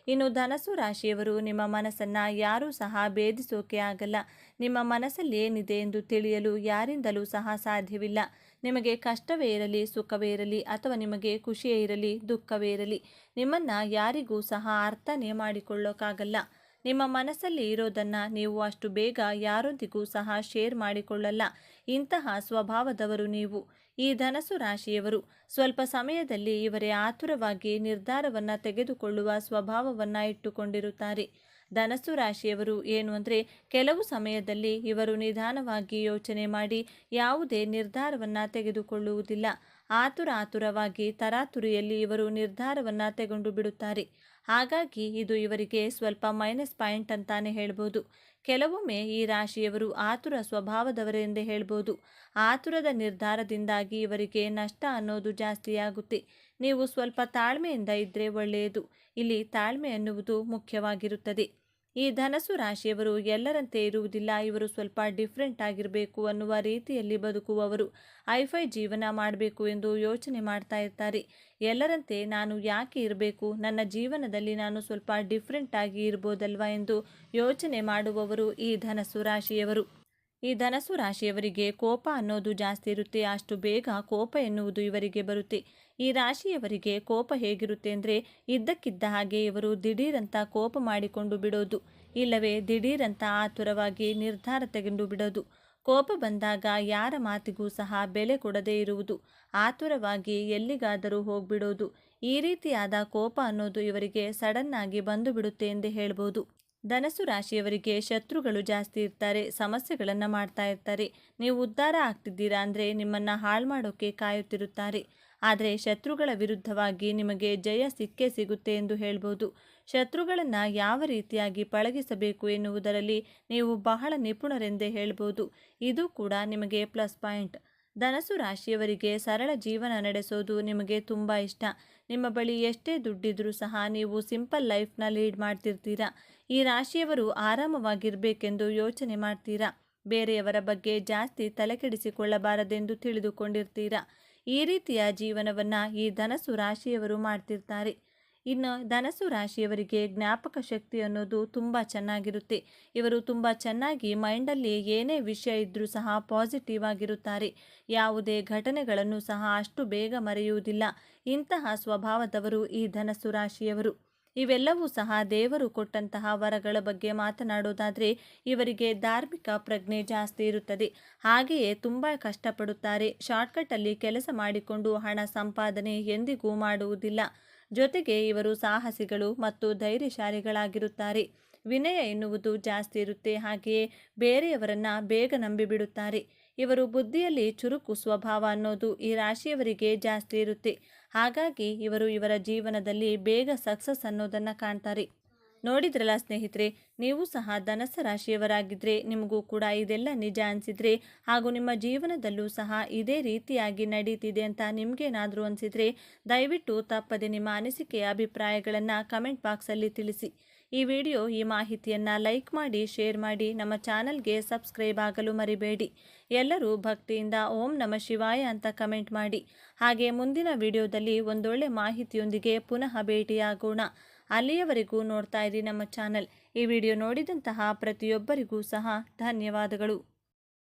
ಇನ್ನು ಧನಸ್ಸು ರಾಶಿಯವರು ನಿಮ್ಮ ಮನಸ್ಸನ್ನು ಯಾರೂ ಸಹ ಭೇದಿಸೋಕೆ ಆಗಲ್ಲ. ನಿಮ್ಮ ಮನಸ್ಸಲ್ಲಿ ಏನಿದೆ ಎಂದು ತಿಳಿಯಲು ಯಾರಿಂದಲೂ ಸಹ ಸಾಧ್ಯವಿಲ್ಲ. ನಿಮಗೆ ಕಷ್ಟವೇ ಇರಲಿ, ಸುಖವೇ ಇರಲಿ, ಅಥವಾ ನಿಮಗೆ ಖುಷಿಯೇ ಇರಲಿ, ದುಃಖವೇ ಇರಲಿ, ನಿಮ್ಮನ್ನು ಯಾರಿಗೂ ಸಹ ಅರ್ಥನೇ ಮಾಡಿಕೊಳ್ಳೋಕ್ಕಾಗಲ್ಲ. ನಿಮ್ಮ ಮನಸ್ಸಲ್ಲಿ ಇರೋದನ್ನು ನೀವು ಅಷ್ಟು ಬೇಗ ಯಾರೊಂದಿಗೂ ಸಹ ಶೇರ್ ಮಾಡಿಕೊಳ್ಳಲ್ಲ. ಇಂತಹ ಸ್ವಭಾವದವರು ನೀವು. ಈ ಧನಸ್ಸು ರಾಶಿಯವರು ಸ್ವಲ್ಪ ಸಮಯದಲ್ಲಿ ಇವರೇ ಆತುರವಾಗಿ ನಿರ್ಧಾರವನ್ನು ತೆಗೆದುಕೊಳ್ಳುವ ಸ್ವಭಾವವನ್ನು ಇಟ್ಟುಕೊಂಡಿರುತ್ತಾರೆ. ಧನಸ್ಸು ರಾಶಿಯವರು ಏನು ಅಂದರೆ ಕೆಲವು ಸಮಯದಲ್ಲಿ ಇವರು ನಿಧಾನವಾಗಿ ಯೋಚನೆ ಮಾಡಿ ಯಾವುದೇ ನಿರ್ಧಾರವನ್ನು ತೆಗೆದುಕೊಳ್ಳುವುದಿಲ್ಲ. ಆತುರವಾಗಿ ತರಾತುರಿಯಲ್ಲಿ ಇವರು ನಿರ್ಧಾರವನ್ನು ತೆಗೆದು ಬಿಡುತ್ತಾರೆ. ಹಾಗಾಗಿ ಇದು ಇವರಿಗೆ ಸ್ವಲ್ಪ ಮೈನಸ್ ಪಾಯಿಂಟ್ ಅಂತಾನೆ ಹೇಳ್ಬೋದು. ಕೆಲವೊಮ್ಮೆ ಈ ರಾಶಿಯವರು ಆತುರ ಸ್ವಭಾವದವರೆಂದೇ ಹೇಳ್ಬೋದು. ಆತುರದ ನಿರ್ಧಾರದಿಂದಾಗಿ ಇವರಿಗೆ ನಷ್ಟ ಅನ್ನೋದು ಜಾಸ್ತಿಯಾಗುತ್ತೆ. ನೀವು ಸ್ವಲ್ಪ ತಾಳ್ಮೆಯಿಂದ ಇದ್ದರೆ ಒಳ್ಳೆಯದು. ಇಲ್ಲಿ ತಾಳ್ಮೆ ಅನ್ನುವುದು ಮುಖ್ಯವಾಗಿರುತ್ತದೆ. ಈ ಧನಸ್ಸು ರಾಶಿಯವರು ಎಲ್ಲರಂತೆ ಇರುವುದಿಲ್ಲ. ಇವರು ಸ್ವಲ್ಪ ಡಿಫ್ರೆಂಟ್ ಆಗಿರಬೇಕು ಅನ್ನುವ ರೀತಿಯಲ್ಲಿ ಬದುಕುವವರು. ಐಫೈ ಜೀವನ ಮಾಡಬೇಕು ಎಂದು ಯೋಚನೆ ಮಾಡ್ತಾ ಇರ್ತಾರೆ. ಎಲ್ಲರಂತೆ ನಾನು ಯಾಕೆ ಇರಬೇಕು, ನನ್ನ ಜೀವನದಲ್ಲಿ ನಾನು ಸ್ವಲ್ಪ ಡಿಫ್ರೆಂಟ್ ಆಗಿ ಇರ್ಬೋದಲ್ವಾ ಎಂದು ಯೋಚನೆ ಮಾಡುವವರು ಈ ಧನಸ್ಸು ರಾಶಿಯವರು. ಈ ಧನಸ್ಸು ರಾಶಿಯವರಿಗೆ ಕೋಪ ಅನ್ನೋದು ಜಾಸ್ತಿ ಇರುತ್ತೆ. ಅಷ್ಟು ಬೇಗ ಕೋಪ ಎನ್ನುವುದು ಇವರಿಗೆ ಬರುತ್ತೆ. ಈ ರಾಶಿಯವರಿಗೆ ಕೋಪ ಹೇಗಿರುತ್ತೆ ಅಂದರೆ ಇದ್ದಕ್ಕಿದ್ದ ಹಾಗೆ ಇವರು ದಿಢೀರಂತ ಕೋಪ ಮಾಡಿಕೊಂಡು ಬಿಡೋದು, ಇಲ್ಲವೇ ದಿಢೀರಂತ ಆತುರವಾಗಿ ನಿರ್ಧಾರ ತೆಗೆದು ಬಿಡೋದು. ಕೋಪ ಬಂದಾಗ ಯಾರ ಮಾತಿಗೂ ಸಹ ಬೆಲೆ ಕೊಡದೇ ಇರುವುದು, ಆತುರವಾಗಿ ಎಲ್ಲಿಗಾದರೂ ಹೋಗ್ಬಿಡೋದು. ಈ ರೀತಿಯಾದ ಕೋಪ ಅನ್ನೋದು ಇವರಿಗೆ ಸಡನ್ ಆಗಿ ಬಂದು ಬಿಡುತ್ತೆ ಎಂದೇ ಹೇಳ್ಬೋದು. ಧನಸ್ಸು ರಾಶಿಯವರಿಗೆ ಶತ್ರುಗಳು ಜಾಸ್ತಿ ಇರ್ತಾರೆ. ಸಮಸ್ಯೆಗಳನ್ನು ಮಾಡ್ತಾ ಇರ್ತಾರೆ. ನೀವು ಉದ್ಧಾರ ಆಗ್ತಿದ್ದೀರಾ ಅಂದರೆ ನಿಮ್ಮನ್ನು ಹಾಳು ಮಾಡೋಕ್ಕೆ ಕಾಯುತ್ತಿರುತ್ತಾರೆ. ಆದರೆ ಶತ್ರುಗಳ ವಿರುದ್ಧವಾಗಿ ನಿಮಗೆ ಜಯ ಸಿಕ್ಕೇ ಸಿಗುತ್ತೆ ಎಂದು ಹೇಳ್ಬೋದು. ಶತ್ರುಗಳನ್ನು ಯಾವ ರೀತಿಯಾಗಿ ಪಳಗಿಸಬೇಕು ಎನ್ನುವುದರಲ್ಲಿ ನೀವು ಬಹಳ ನಿಪುಣರೆಂದೇ ಹೇಳ್ಬೋದು. ಇದು ಕೂಡ ನಿಮಗೆ ಪ್ಲಸ್ ಪಾಯಿಂಟ್. ಧನಸ್ಸು ರಾಶಿಯವರಿಗೆ ಸರಳ ಜೀವನ ನಡೆಸೋದು ನಿಮಗೆ ತುಂಬ ಇಷ್ಟ. ನಿಮ್ಮ ಬಳಿ ಎಷ್ಟೇ ದುಡ್ಡಿದ್ರೂ ಸಹ ನೀವು ಸಿಂಪಲ್ ಲೈಫ್ನ ಲೀಡ್ ಮಾಡ್ತಿರ್ತೀರಾ. ಈ ರಾಶಿಯವರು ಆರಾಮವಾಗಿರಬೇಕೆಂದು ಯೋಚನೆ ಮಾಡ್ತೀರಾ. ಬೇರೆಯವರ ಬಗ್ಗೆ ಜಾಸ್ತಿ ತಲೆಕೆಡಿಸಿಕೊಳ್ಳಬಾರದೆಂದು ತಿಳಿದುಕೊಂಡಿರ್ತೀರಾ. ಈ ರೀತಿಯ ಜೀವನವನ್ನು ಈ ಧನಸ್ಸು ರಾಶಿಯವರು ಮಾಡ್ತಿರ್ತಾರೆ. ಇನ್ನು ಧನಸ್ಸು ರಾಶಿಯವರಿಗೆ ಜ್ಞಾಪಕ ಶಕ್ತಿ ಅನ್ನೋದು ತುಂಬ ಚೆನ್ನಾಗಿರುತ್ತೆ. ಇವರು ತುಂಬ ಚೆನ್ನಾಗಿ ಮೈಂಡಲ್ಲಿ ಏನೇ ವಿಷಯ ಇದ್ದರೂ ಸಹ ಪಾಸಿಟಿವ್ ಆಗಿರುತ್ತಾರೆ. ಯಾವುದೇ ಘಟನೆಗಳನ್ನು ಸಹ ಅಷ್ಟು ಬೇಗ ಮರೆಯುವುದಿಲ್ಲ. ಇಂತಹ ಸ್ವಭಾವದವರು ಈ ಧನಸ್ಸು ರಾಶಿಯವರು. ಇವೆಲ್ಲವೂ ಸಹ ದೇವರು ಕೊಟ್ಟಂತಹ ವರಗಳ ಬಗ್ಗೆ ಮಾತನಾಡೋದಾದರೆ ಇವರಿಗೆ ಧಾರ್ಮಿಕ ಪ್ರಜ್ಞೆ ಜಾಸ್ತಿ ಇರುತ್ತದೆ. ಹಾಗೆಯೇ ತುಂಬ ಕಷ್ಟಪಡುತ್ತಾರೆ. ಶಾರ್ಟ್ಕಟ್ಟಲ್ಲಿ ಕೆಲಸ ಮಾಡಿಕೊಂಡು ಹಣ ಸಂಪಾದನೆ ಎಂದಿಗೂ ಮಾಡುವುದಿಲ್ಲ. ಜೊತೆಗೆ ಇವರು ಸಾಹಸಿಗಳು ಮತ್ತು ಧೈರ್ಯಶಾಲಿಗಳಾಗಿರುತ್ತಾರೆ. ವಿನಯ ಎನ್ನುವುದು ಜಾಸ್ತಿ ಇರುತ್ತೆ. ಹಾಗೆಯೇ ಬೇರೆಯವರನ್ನು ಬೇಗ ನಂಬಿಬಿಡುತ್ತಾರೆ. ಇವರು ಬುದ್ಧಿಯಲ್ಲಿ ಚುರುಕು ಸ್ವಭಾವ ಅನ್ನೋದು ಈ ರಾಶಿಯವರಿಗೆ ಜಾಸ್ತಿ ಇರುತ್ತೆ. ಹಾಗಾಗಿ ಇವರು ಇವರ ಜೀವನದಲ್ಲಿ ಬೇಗ ಸಕ್ಸಸ್ ಅನ್ನೋದನ್ನು ಕಾಣ್ತಾರೆ. ನೋಡಿದ್ರಲ್ಲ ಸ್ನೇಹಿತರೆ, ನೀವು ಸಹ ಧನಸ್ಸು ರಾಶಿಯವರಾಗಿದ್ದರೆ ನಿಮಗೂ ಕೂಡ ಇದೆಲ್ಲ ನಿಜ ಅನಿಸಿದರೆ ಹಾಗೂ ನಿಮ್ಮ ಜೀವನದಲ್ಲೂ ಸಹ ಇದೇ ರೀತಿಯಾಗಿ ನಡೀತಿದೆ ಅಂತ ನಿಮಗೇನಾದರೂ ಅನಿಸಿದರೆ ದಯವಿಟ್ಟು ತಪ್ಪದೆ ನಿಮ್ಮ ಅನಿಸಿಕೆಯ ಅಭಿಪ್ರಾಯಗಳನ್ನು ಕಮೆಂಟ್ ಬಾಕ್ಸಲ್ಲಿ ತಿಳಿಸಿ. ಈ ವಿಡಿಯೋ ಈ ಮಾಹಿತಿಯನ್ನು ಲೈಕ್ ಮಾಡಿ, ಶೇರ್ ಮಾಡಿ, ನಮ್ಮ ಚಾನಲ್ಗೆ ಸಬ್ಸ್ಕ್ರೈಬ್ ಆಗಲು ಮರಿಬೇಡಿ. ಎಲ್ಲರೂ ಭಕ್ತಿಯಿಂದ ಓಂ ನಮಃ ಶಿವಾಯ ಅಂತ ಕಮೆಂಟ್ ಮಾಡಿ. ಹಾಗೆ ಮುಂದಿನ ವಿಡಿಯೋದಲ್ಲಿ ಒಂದೊಳ್ಳೆ ಮಾಹಿತಿಯೊಂದಿಗೆ ಪುನಃ ಭೇಟಿಯಾಗೋಣ. ಅಲ್ಲಿಯವರೆಗೂ ನೋಡ್ತಾ ಇರಿ ನಮ್ಮ ಚಾನಲ್. ಈ ವಿಡಿಯೋ ನೋಡಿದಂತಹ ಪ್ರತಿಯೊಬ್ಬರಿಗೂ ಸಹ ಧನ್ಯವಾದಗಳು.